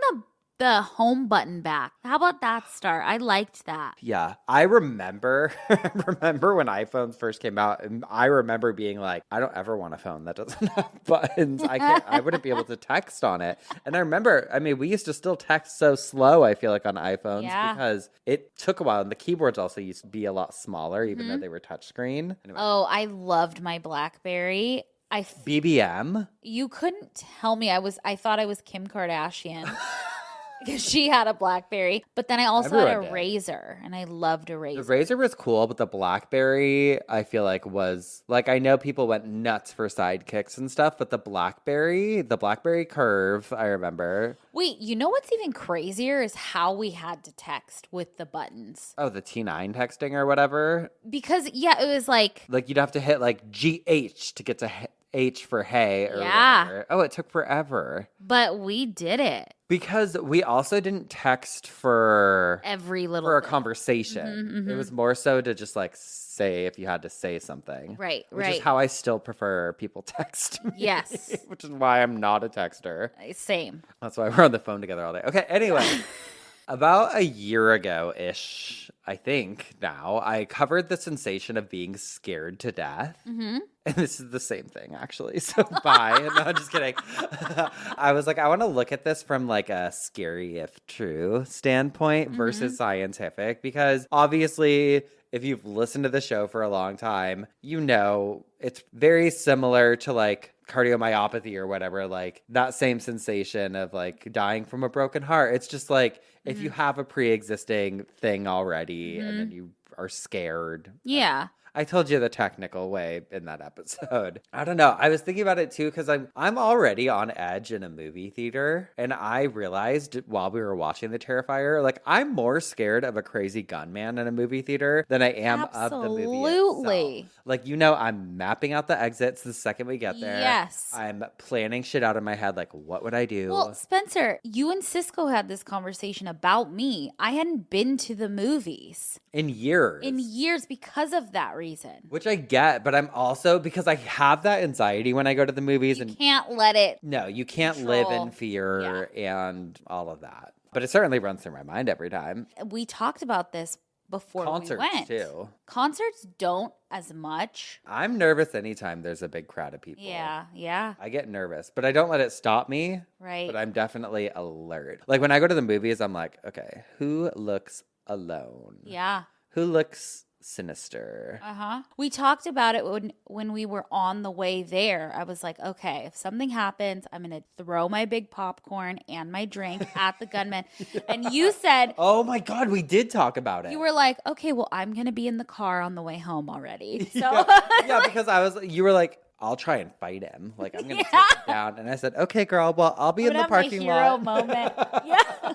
the home button back. How about that start? I liked that. Yeah, I remember when iPhones first came out, and I remember being like, I don't ever want a phone that doesn't have buttons. I wouldn't be able to text on it. And I remember, I mean, we used to still text so slow, I feel like, on iPhones because it took a while. And the keyboards also used to be a lot smaller, even though they were touchscreen. Anyway. Oh, I loved my BlackBerry. BBM? You couldn't tell me. I thought I was Kim Kardashian. Because she had a BlackBerry, but then I also had a Razor, and I loved a Razor. The Razor was cool, but the BlackBerry, I feel like was like, I know people went nuts for sidekicks and stuff, but the BlackBerry Curve, I remember. Wait, you know what's even crazier is how we had to text with the buttons. Oh, the T9 texting or whatever. Because it was like you'd have to hit like GH to get to H for hey or whatever. Oh, it took forever. But we did it. Because we also didn't text for every little for a thing. Conversation. It was more so to just like say if you had to say something. Right. Which is how I still prefer people text me. Yes. Which is why I'm not a texter. Same. That's why we're on the phone together all day. Okay, anyway. About a year ago-ish, I think now, I covered the sensation of being scared to death. Mm-hmm. And this is the same thing, actually. So bye. No, I'm just kidding. I was like, I want to look at this from like a scary if true standpoint versus scientific. Because obviously, if you've listened to the show for a long time, you know it's very similar to like cardiomyopathy or whatever, like that same sensation of like dying from a broken heart. It's just like if you have a pre-existing thing already and then you are scared. Yeah. I told you the technical way in that episode. I don't know. I was thinking about it too because I'm already on edge in a movie theater, and I realized while we were watching The Terrifier, like I'm more scared of a crazy gunman in a movie theater than I am of the movie itself. Like, you know, I'm mapping out the exits the second we get there. Yes. I'm planning shit out in my head. Like, what would I do? Well, Spencer, you and Cisco had this conversation about me. I hadn't been to the movies in years because of that reason. Which I get, but I'm also, because I have that anxiety when I go to the movies. You can't let it. No, you can't live in fear and all of that. But it certainly runs through my mind every time. We talked about this before Concerts we went. Too. Concerts don't as much. I'm nervous anytime there's a big crowd of people. Yeah. I get nervous, but I don't let it stop me. Right. But I'm definitely alert. Like when I go to the movies, I'm like, okay, who looks alone? Yeah. Who looks sinister? We talked about it when we were on the way there. I was like, okay, if something happens, I'm gonna throw my big popcorn and my drink at the gunman. And you said, oh my God, we did talk about it. You were like, okay, well, I'm gonna be in the car on the way home already. So yeah, because you were like, I'll try and fight him. Like, I'm going to take him down. And I said, okay, girl, well, I'll be in the parking lot. Moment. Yeah.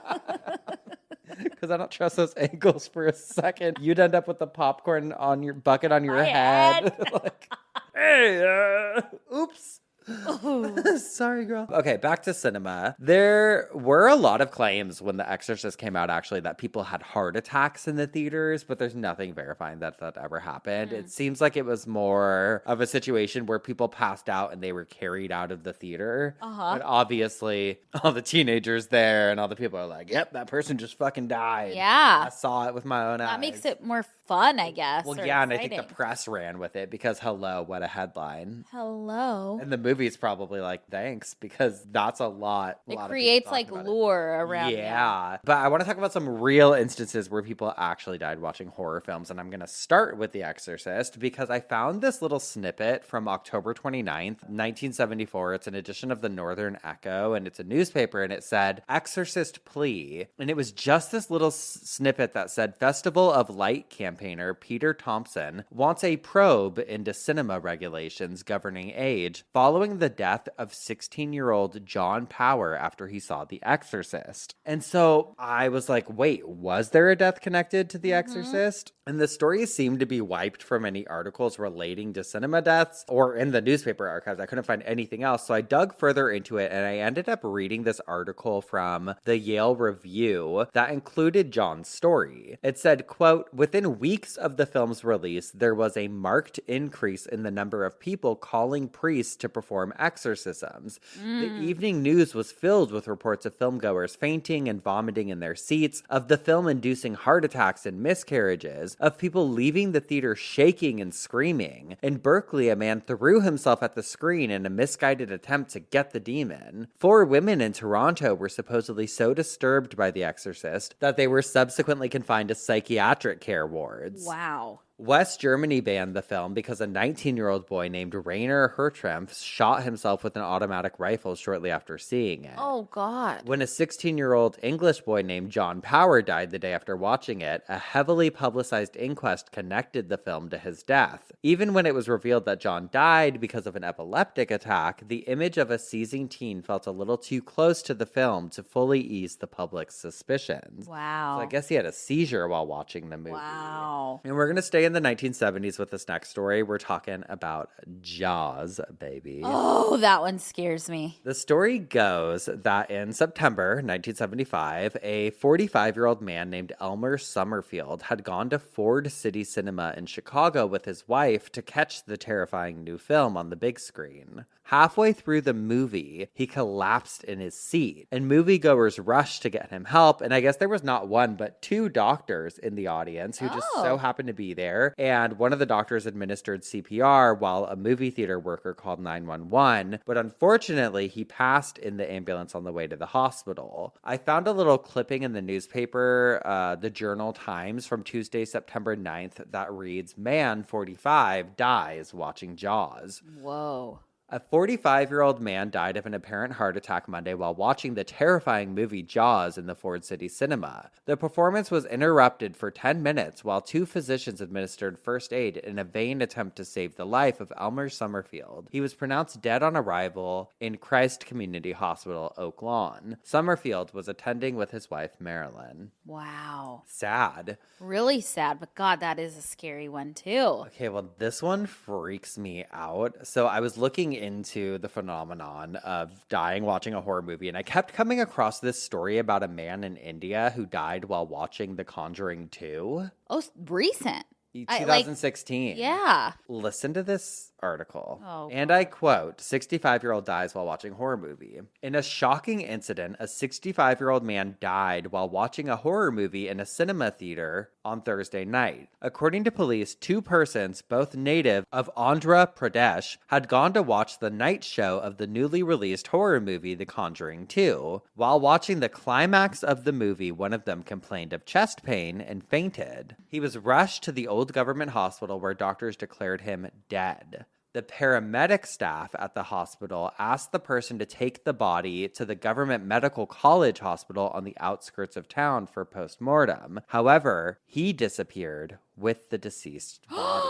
Because I don't trust those ankles for a second. You'd end up with the popcorn on your bucket on your head. Like, hey, oops. Oh. Sorry, girl. Okay, back to cinema. There were a lot of claims when The Exorcist came out, actually, that people had heart attacks in the theaters, but there's nothing verifying that ever happened. It seems like it was more of a situation where people passed out and they were carried out of the theater. But obviously, all the teenagers there and all the people are like, yep, that person just fucking died. Yeah. I saw it with my own eyes. That makes it more fun, I guess. Well, or yeah, and I think exciting. the press ran with it because, hello, what a headline. Hello. And the movie's probably like, thanks, because that's a lot. It lot of creates people like talking about lure around. Yeah. But I want to talk about some real instances where people actually died watching horror films. And I'm going to start with The Exorcist because I found this little snippet from October 29th, 1974. It's an edition of the Northern Echo, and it's a newspaper, and it said, Exorcist plea. And it was just this little snippet that said, Festival of Light campaigner Peter Thompson wants a probe into cinema regulations governing age following the death of 16-year-old John Power after he saw The Exorcist. And so I was like, wait, was there a death connected to The Exorcist? And the story seemed to be wiped from any articles relating to cinema deaths or in the newspaper archives. I couldn't find anything else. So I dug further into it and I ended up reading this article from the Yale Review that included John's story. It said, quote, within weeks of the film's release, there was a marked increase in the number of people calling priests to perform exorcisms. The evening news was filled with reports of filmgoers fainting and vomiting in their seats, of the film inducing heart attacks and miscarriages, of people leaving the theater shaking and screaming. In Berkeley, a man threw himself at the screen in a misguided attempt to get the demon. 4 women in Toronto were supposedly so disturbed by The Exorcist that they were subsequently confined to psychiatric care wards. Wow. West Germany banned the film because a 19-year-old boy named Rainer Hertrempf shot himself with an automatic rifle shortly after seeing it. Oh, God. When a 16-year-old English boy named John Power died the day after watching it, a heavily publicized inquest connected the film to his death. Even when it was revealed that John died because of an epileptic attack, the image of a seizing teen felt a little too close to the film to fully ease the public's suspicions. Wow. So I guess he had a seizure while watching the movie. Wow. And we're going to stay in the 1970s with this next story. We're talking about Jaws, baby. Oh, that one scares me. The story goes that in September 1975, a 45-year-old man named Elmer Summerfield had gone to Ford City Cinema in Chicago with his wife to catch the terrifying new film on the big screen. Halfway through the movie, he collapsed in his seat, and moviegoers rushed to get him help, and I guess there was not one, but 2 doctors in the audience who just so happened to be there, and one of the doctors administered CPR while a movie theater worker called 911, but unfortunately, he passed in the ambulance on the way to the hospital. I found a little clipping in the newspaper, the Journal Times, from Tuesday, September 9th, that reads, Man 45 dies watching Jaws. Whoa. A 45-year-old man died of an apparent heart attack Monday while watching the terrifying movie Jaws in the Ford City Cinema. The performance was interrupted for 10 minutes while 2 physicians administered first aid in a vain attempt to save the life of Elmer Summerfield. He was pronounced dead on arrival in Christ Community Hospital, Oak Lawn. Summerfield was attending with his wife, Marilyn. Wow. Sad. Really sad, but God, that is a scary one too. Okay, well, this one freaks me out. So I was looking into the phenomenon of dying watching a horror movie, and I kept coming across this story about a man in India who died while watching The Conjuring 2. Oh, recent. 2016. Yeah. Listen to this article. Oh, and I quote, 65-year-old dies while watching horror movie. In a shocking incident, a 65-year-old man died while watching a horror movie in a cinema theater on Thursday night. According to police, 2 persons, both native of Andhra Pradesh, had gone to watch the night show of the newly released horror movie The Conjuring 2. While watching the climax of the movie, one of them complained of chest pain and fainted. He was rushed to the old government hospital where doctors declared him dead. The paramedic staff at the hospital asked the person to take the body to the government medical college hospital on the outskirts of town for post-mortem. However, he disappeared with the deceased body.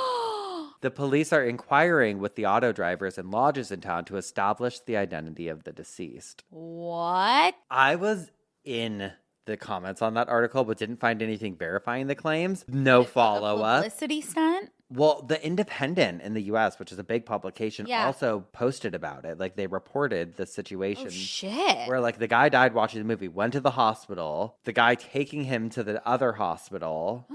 The police are inquiring with the auto drivers and lodges in town to establish the identity of the deceased. What? I was in the comments on that article, but didn't find anything verifying the claims. No follow-up. Publicity stunt? Well, The Independent in the US, which is a big publication, Yeah. also posted about it. Like, they reported the situation. Oh, shit. Where, like, the guy died watching the movie, went to the hospital, the guy taking him to the other hospital,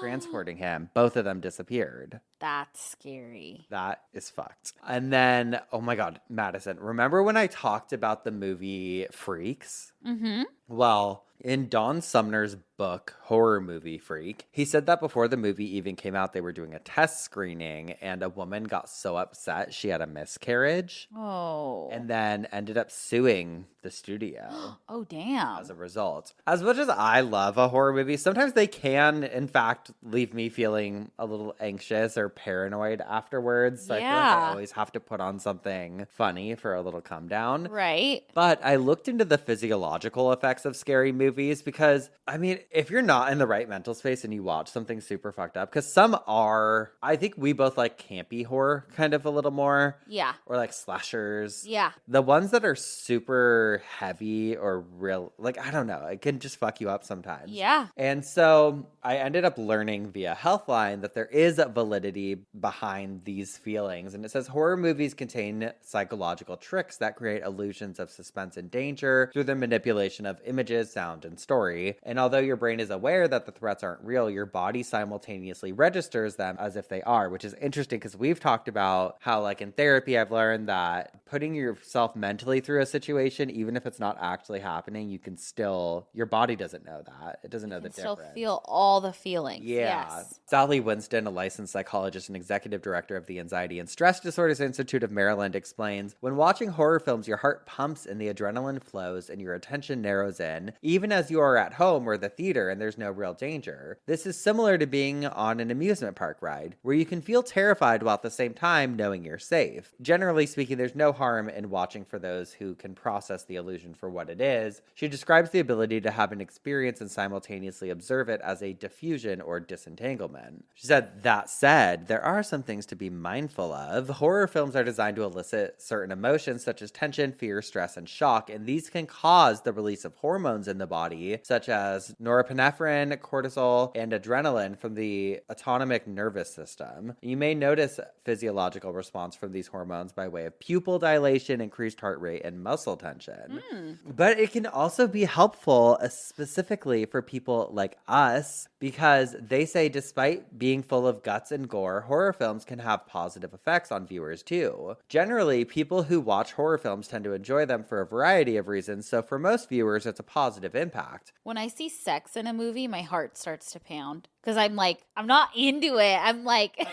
transporting him, both of them disappeared. That's scary. That is fucked. And then, oh my God, Madison, remember when I talked about the movie Freaks? Mm-hmm. Well, in Don Sumner's book, Horror Movie Freak, he said that before the movie even came out, they were doing a test screening and a woman got so upset she had a miscarriage. Oh. And then ended up suing the studio. Oh, damn. As a result. As much as I love a horror movie, sometimes they can, in fact, leave me feeling a little anxious or paranoid afterwards. So I feel like I always have to put on something funny for a little come down. Right. But I looked into the physiological effects of scary movies because, I mean, if you're not in the right mental space and you watch something super fucked up, because some are, I think we both like campy horror kind of a little more. Yeah. Or like slashers. Yeah. The ones that are super heavy or real, like, I don't know, it can just fuck you up sometimes. Yeah. And so I ended up learning via Healthline that there is a validity behind these feelings. And it says horror movies contain psychological tricks that create illusions of suspense and danger through the manipulation of images, sound, and story. And although your brain is aware that the threats aren't real, your body simultaneously registers them as if they are, which is interesting because we've talked about how, like, in therapy, I've learned that putting yourself mentally through a situation, even if it's not actually happening, you can still, your body doesn't know that. It doesn't know the difference. Still feel all the feelings. Yeah. Yes. Sally Winston, a licensed psychologist and executive director of the Anxiety and Stress Disorders Institute of Maryland, explains, when watching horror films, your heart pumps and the adrenaline flows and your attention narrows in, even as you are at home or the theater and there's no real danger. This is similar to being on an amusement park ride, where you can feel terrified while at the same time knowing you're safe. Generally speaking, there's no harm in watching for those who can process the illusion for what it is. She describes the ability to have an experience and simultaneously observe it as a diffusion or disentanglement. She said, that said, there are some things to be mindful of. Horror films are designed to elicit certain emotions such as tension, fear, stress, and shock, and these can cause the release of hormones in the body, such as norepinephrine, cortisol, and adrenaline from the autonomic nervous system. You may notice physiological response from these hormones by way of pupil dilation, increased heart rate, and muscle tension. But it can also be helpful, specifically for people like us, because they say despite being full of guts and gore, horror films can have positive effects on viewers too. Generally, people who watch horror films tend to enjoy them for a variety of reasons, so for most viewers, it's a positive impact. When I see sex in a movie, my heart starts to pound because I'm like, I'm not into it. I'm like,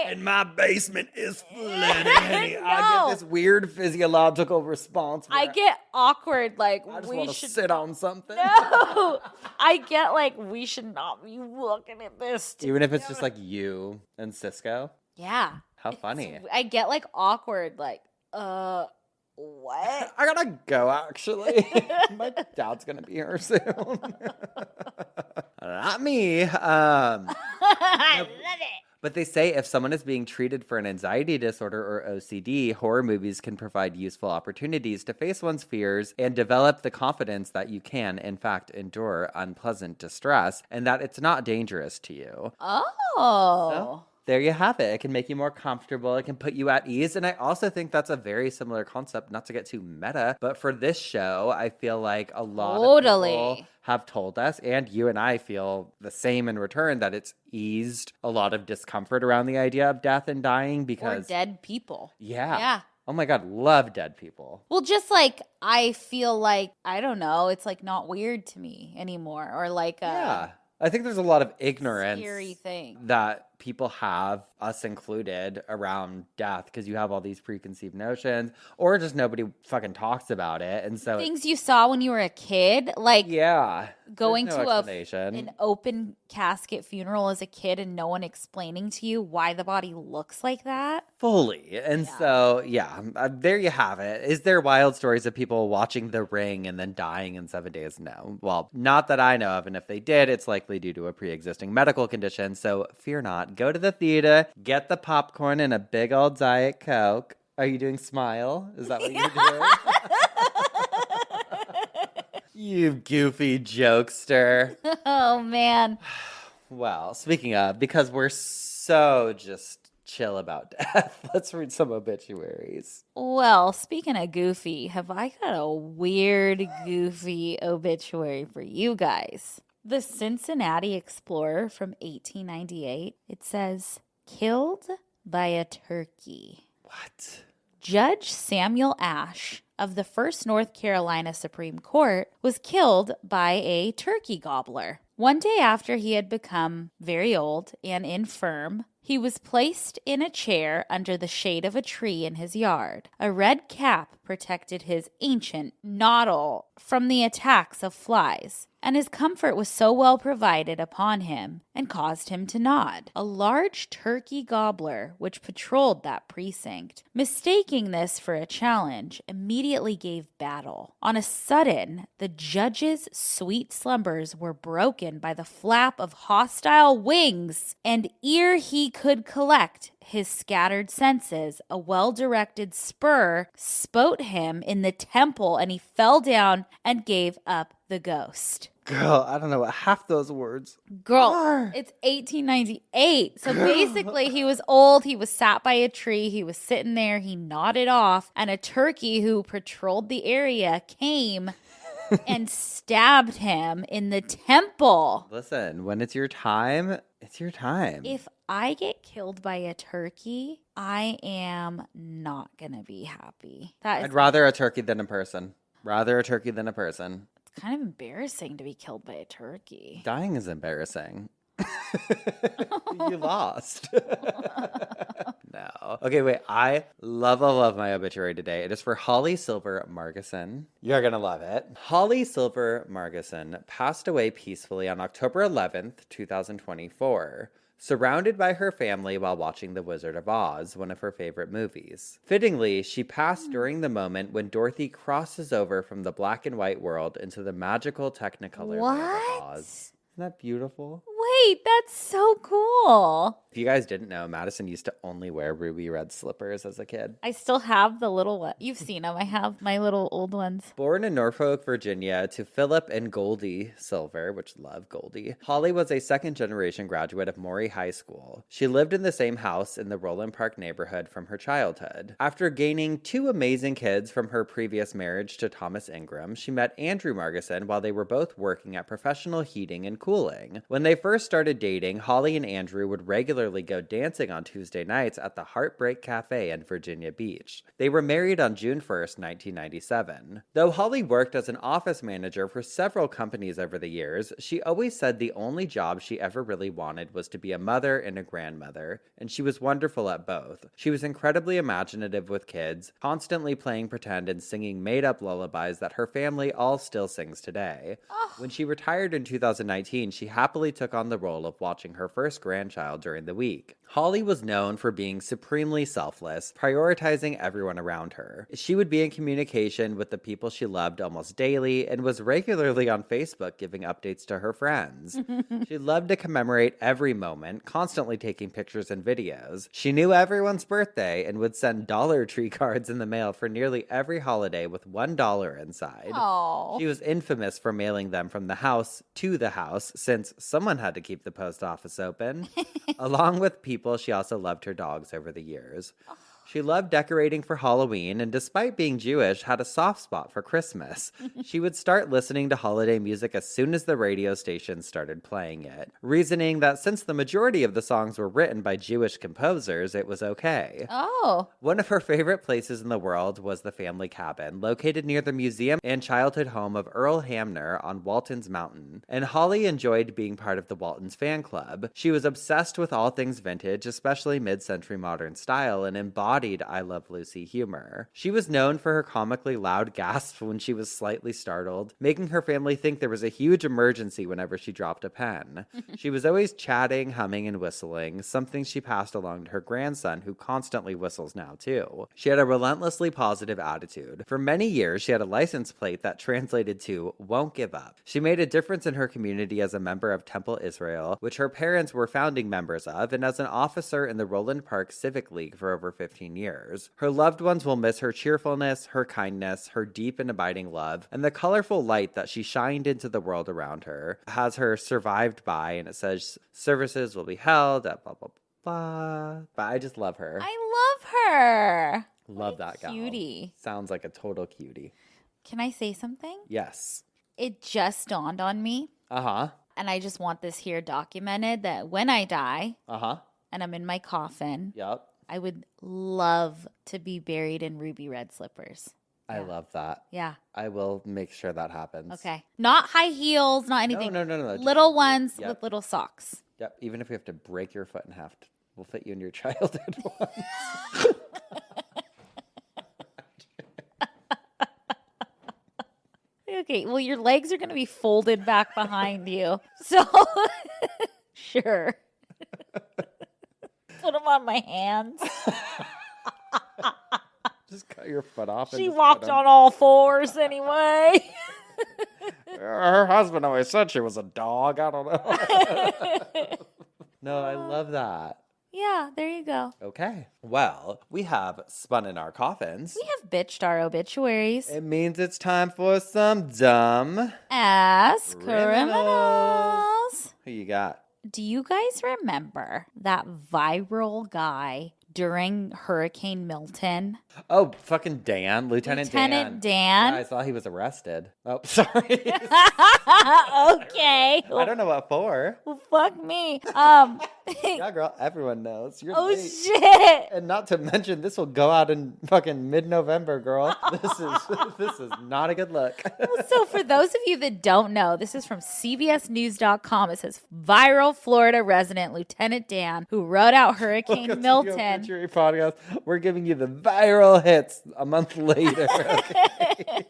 and my basement is flooded, honey. I get this weird physiological response. I get awkward, like, I just we want to should sit on something. No, I get like, we should not be looking at this. Even if it's just like you and Cisco. Yeah. How funny. I get like awkward, like, what? I gotta go, actually. My dad's gonna be here soon. Not me. I love it. But they say if someone is being treated for an anxiety disorder or OCD, horror movies can provide useful opportunities to face one's fears and develop the confidence that you can, in fact, endure unpleasant distress and that it's not dangerous to you. Oh. So, there you have it. It can make you more comfortable. It can put you at ease. And I also think that's a very similar concept, not to get too meta, but for this show, I feel like a lot of people have told us, and you and I feel the same in return, that it's eased a lot of discomfort around the idea of death and dying because... Or dead people. Yeah. Yeah. Oh my God, love dead people. Well, just like, I feel like, I don't know, it's like not weird to me anymore. Or like Yeah. I think there's a lot of ignorance scary thing that people have, us included, around death because you have all these preconceived notions, or just nobody fucking talks about it. And so things you saw when you were a kid, like going to an open casket funeral as a kid and no one explaining to you why the body looks like that. Fully. And so, there you have it. Is there wild stories of people watching The Ring and then dying in 7 days? No. Well, not that I know of. And if they did, it's likely due to a pre-existing medical condition. So fear not. Go to the theater, get the popcorn and a big old Diet Coke. Are you doing Smile? Is that what you're doing? You goofy jokester. Oh, man. Well, speaking of, because we're so just chill about death, let's read some obituaries. Well, speaking of goofy, have I got a weird, goofy obituary for you guys? The Cincinnati Explorer from 1898, it says, killed by a turkey. What? Judge Samuel Ashe of the First North Carolina Supreme Court was killed by a turkey gobbler. One day after he had become very old and infirm, he was placed in a chair under the shade of a tree in his yard. A red cap protected his ancient noddle from the attacks of flies, and his comfort was so well provided upon him and caused him to nod. A large turkey gobbler, which patrolled that precinct, mistaking this for a challenge, immediately gave battle. On a sudden, the judge's sweet slumbers were broken by the flap of hostile wings, and ere he could collect his scattered senses, a well-directed spur smote him in the temple, and he fell down and gave up the ghost. Girl, I don't know what half those words Girl, are. it's 1898. So basically, he was old. He was sat by a tree. He was sitting there. He nodded off. And a turkey who patrolled the area came and stabbed him in the temple. Listen, when it's your time, it's your time. If I get killed by a turkey, I am not going to be happy. I'd rather a turkey than a person. Rather a turkey than a person. It's kind of embarrassing to be killed by a turkey. Dying is embarrassing. You lost. No. Okay, wait. I love my obituary today. It is for Holly Silver Margison. You're going to love it. Holly Silver Margison passed away peacefully on October 11th, 2024. Surrounded by her family while watching The Wizard of Oz, one of her favorite movies. Fittingly, she passed during the moment when Dorothy crosses over from the black and white world into the magical Technicolor land of Oz. Isn't that beautiful? Wait, that's so cool. If you guys didn't know, Madison used to only wear ruby red slippers as a kid. I still have the little one. You've seen them. I have my little old ones. Born in Norfolk, Virginia, to Philip and Goldie Silver, which love Goldie, Holly was a second-generation graduate of Maury High School. She lived in the same house in the Roland Park neighborhood from her childhood. After gaining two amazing kids from her previous marriage to Thomas Ingram, she met Andrew Margison while they were both working at Professional Heating and Cooling. When they first started dating, Holly and Andrew would regularly go dancing on Tuesday nights at the Heartbreak Cafe in Virginia Beach. They were married on June 1st, 1997. Though Holly worked as an office manager for several companies over the years, she always said the only job she ever really wanted was to be a mother and a grandmother, and she was wonderful at both. She was incredibly imaginative with kids, constantly playing pretend and singing made-up lullabies that her family all still sings today. When she retired in 2019, she happily took on the role of watching her first grandchild during the week. Holly was known for being supremely selfless, prioritizing everyone around her. She would be in communication with the people she loved almost daily and was regularly on Facebook giving updates to her friends. She loved to commemorate every moment, constantly taking pictures and videos. She knew everyone's birthday and would send Dollar Tree cards in the mail for nearly every holiday with $1 inside. Oh. She was infamous for mailing them from the house to the house, since someone had to keep the post office open. Along with people, she also loved her dogs over the years. She loved decorating for Halloween, and despite being Jewish, had a soft spot for Christmas. She would start listening to holiday music as soon as the radio station started playing it, reasoning that since the majority of the songs were written by Jewish composers, it was okay. Oh. One of her favorite places in the world was the family cabin, located near the museum and childhood home of Earl Hamner on Walton's Mountain, and Holly enjoyed being part of the Waltons fan club. She was obsessed with all things vintage, especially mid-century modern style, and embodied I Love Lucy humor. She was known for her comically loud gasps when she was slightly startled, making her family think there was a huge emergency whenever she dropped a pen. She was always chatting, humming, and whistling, something she passed along to her grandson, who constantly whistles now too. She had a relentlessly positive attitude. For many years, she had a license plate that translated to "won't give up." She made a difference in her community as a member of Temple Israel, which her parents were founding members of, and as an officer in the Roland Park Civic League for over 15 14 years. Her loved ones will miss her cheerfulness, her kindness, her deep and abiding love, and the colorful light that she shined into the world around her has her survived by, and it says services will be held at blah, blah, blah. But I just love her. I love her. Love that gal. Cutie. Sounds like a total cutie. Can I say something? Yes. It just dawned on me. Uh-huh. And I just want this here documented that when I die and I'm in my coffin, Yep. I would love to be buried in ruby red slippers. I love that. Yeah. I will make sure that happens. Okay. Not high heels, not anything. No. Little ones with little socks. Yep. Even if we have to break your foot in half, we'll fit you in your childhood ones. Okay, well, your legs are going to be folded back behind you. So, sure. Put them on my hands. Just cut your foot off. She walked on all fours anyway. Her husband always said she was a dog. I don't know. No, I love that. Yeah, there you go. Okay. Well, we have spun in our coffins. We have bitched our obituaries. It means it's time for some dumb As criminals. criminals. Who you got? Do you guys remember that viral guy during Hurricane Milton? Oh, fucking Dan. Lieutenant Dan. Dan. Yeah, I saw he was arrested. Oh, sorry. Okay. I don't know what for. Well, fuck me. Yeah, girl. Everyone knows. You're Oh, late. shit. And not to mention, this will go out in fucking mid-November, girl. This is not a good look. So for those of you that don't know, this is from CBSNews.com. It says viral Florida resident Lieutenant Dan, who rode out Hurricane Welcome to the Milton. Obituary Podcast. We're giving you the viral hits a month later. Okay?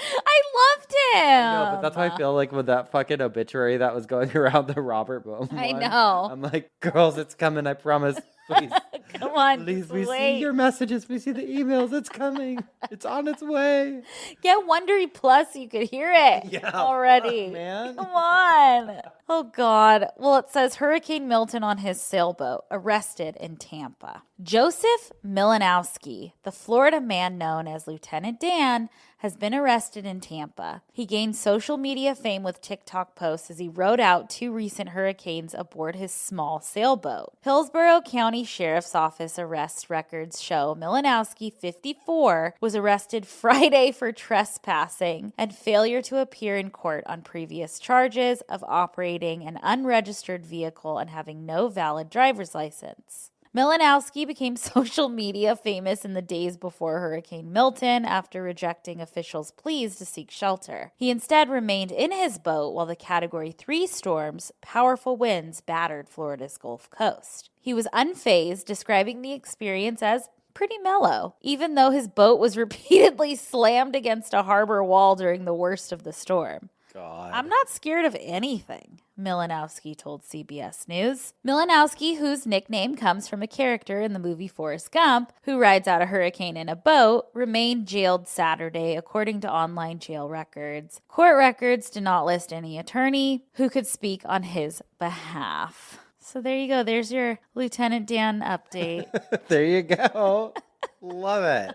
I loved him. No, but that's how I feel like with that fucking obituary that was going around the Robert Bohm I one. know. I'm like, girls, it's coming. I promise. Please. Come on. Please, we wait. see your messages. We see the emails. It's coming. It's on its way. Get Wondery Plus. You could hear it already. Fuck, man. Come on. Oh, God. Well, it says Hurricane Milton on his sailboat, arrested in Tampa. Joseph Milanowski, the Florida man known as Lieutenant Dan, has been arrested in Tampa. He gained social media fame with TikTok posts as he rode out 2 recent hurricanes aboard his small sailboat. Hillsborough County Sheriff's Office arrest records show Milanowski, 54, was arrested Friday for trespassing and failure to appear in court on previous charges of operating an unregistered vehicle and having no valid driver's license. Milanowski became social media famous in the days before Hurricane Milton after rejecting officials' pleas to seek shelter. He instead remained in his boat while the Category 3 storm's powerful winds battered Florida's Gulf Coast. He was unfazed, describing the experience as pretty mellow, even though his boat was repeatedly slammed against a harbor wall during the worst of the storm. God. I'm not scared of anything, Milanowski told CBS News. Milanowski, whose nickname comes from a character in the movie Forrest Gump, who rides out a hurricane in a boat, remained jailed Saturday, according to online jail records. Court records do not list any attorney who could speak on his behalf. So there you go. There's your Lieutenant Dan update. There you go. Love it.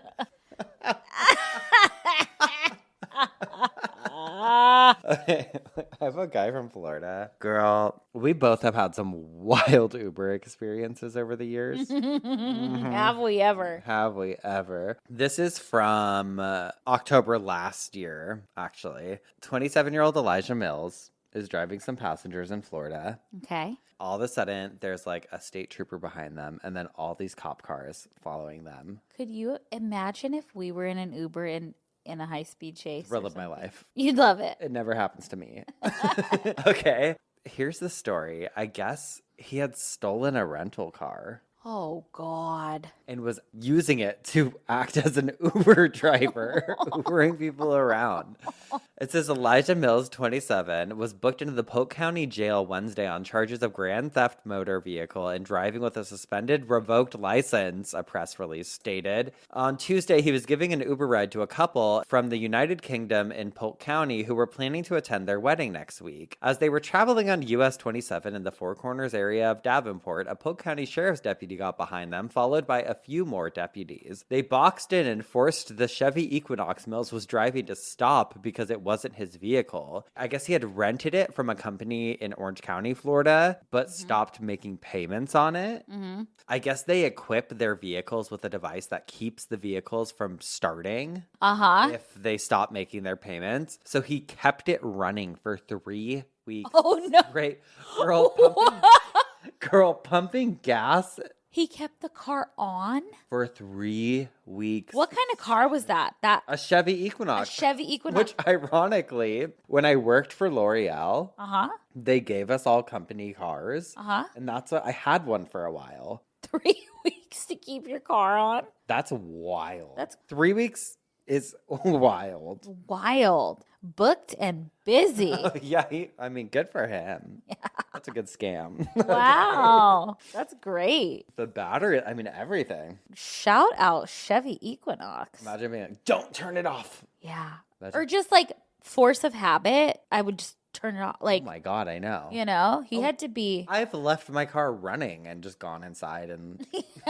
Okay. I have a guy from Florida. Girl, we both have had some wild Uber experiences over the years. Have we ever? Have we ever? This is from October last year, actually. 27-year-old Elijah Mills is driving some passengers in Florida. Okay. All of a sudden, there's like a state trooper behind them and then all these cop cars following them. Could you imagine if we were in an Uber in a high-speed chase? Thrill of my life. You'd love it. It never happens to me. Okay. Here's the story. I guess he had stolen a rental car Oh, God. and was using it to act as an Uber driver, Ubering people around. It says Elijah Mills, 27, was booked into the Polk County Jail Wednesday on charges of grand theft motor vehicle and driving with a suspended revoked license, a press release stated. On Tuesday, he was giving an Uber ride to a couple from the United Kingdom in Polk County who were planning to attend their wedding next week. As they were traveling on US 27 in the Four Corners area of Davenport, a Polk County Sheriff's deputy got behind them, followed by a few more deputies. They boxed in and forced the Chevy Equinox Mills was driving to stop because it wasn't his vehicle. I guess he had rented it from a company in Orange County, Florida, but stopped making payments on it. I guess they equip their vehicles with a device that keeps the vehicles from starting if they stop making their payments. So he kept it running for 3 weeks. Oh, no. Great. Girl pumping gas He kept the car on? for 3 weeks. What kind of car was that? A Chevy Equinox. A Chevy Equinox. Which, ironically, when I worked for L'Oreal, they gave us all company cars. And that's what I had one for a while. 3 weeks to keep your car on? That's wild. That's 3 weeks is wild. wild. Booked and busy. Yeah, I mean, good for him. Yeah. That's a good scam. Wow. That's great. The battery, I mean, everything. Shout out Chevy Equinox. Imagine being like, don't turn it off. Yeah. That's- Or just like force of habit. I would just turn it off. Like, Oh my God, I know. you know, he had to be. I've left my car running and just gone inside and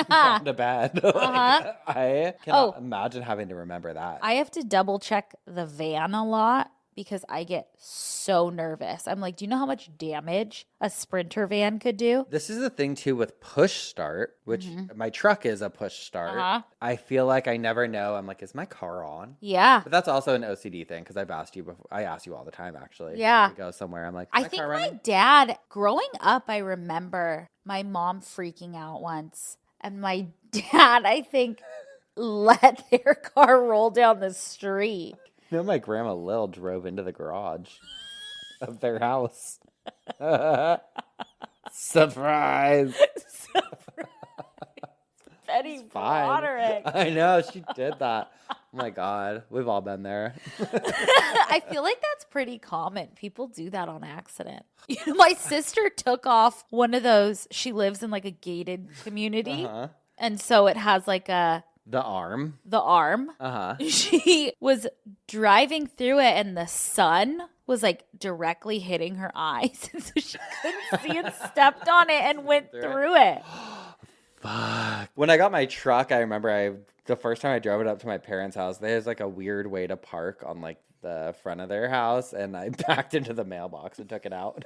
gone to bed. I cannot imagine having to remember that. I have to double check the van a lot because I get so nervous. I'm like, do you know how much damage a Sprinter van could do? This is the thing too with push start, which my truck is a push start. I feel like I never know. I'm like, is my car on? Yeah. But that's also an OCD thing because I've asked you before. I ask you all the time, actually. Yeah. When we go somewhere. I'm like, I think my dad, growing up, I remember my mom freaking out once. And my dad, I think, let their car roll down the street. You know, my grandma Lil drove into the garage of their house. Surprise. Betty Fine. Broderick. I know, she did that. Oh my God, we've all been there. I feel like that's pretty common. People do that on accident. You know, my sister took off one of those. She lives in like a gated community. And so it has like The arm. the arm. She was driving through it and the sun was like directly hitting her eyes. And so she couldn't see and stepped on it and went through it. Fuck. When I got my truck, I remember the first time I drove it up to my parents' house, there's like a weird way to park on like the front of their house, and I backed into the mailbox and took it out.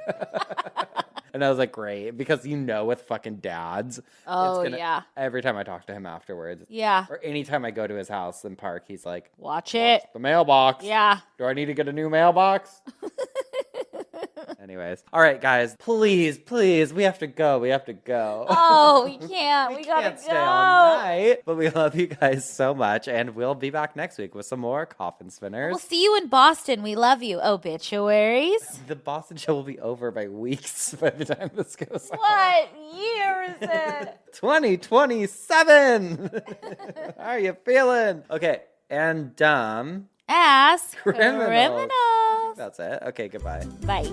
And I was like, great, because with fucking dads. Oh, yeah. Every time I talk to him afterwards. Yeah. Or anytime I go to his house and park, he's like, Watch it. the mailbox. Yeah. Do I need to get a new mailbox? Anyways. All right, guys. Please, we have to go. We have to go. Oh, we can't. We gotta can't go. stay all night. But we love you guys so much. And we'll be back next week with some more coffin spinners. We'll see you in Boston. We love you. Obituaries. The Boston show will be over by weeks by the time this goes on. What year is it? 2027. How are you feeling? Okay. And dumb. Ass Criminals. criminals. That's it. Okay, goodbye. Bye.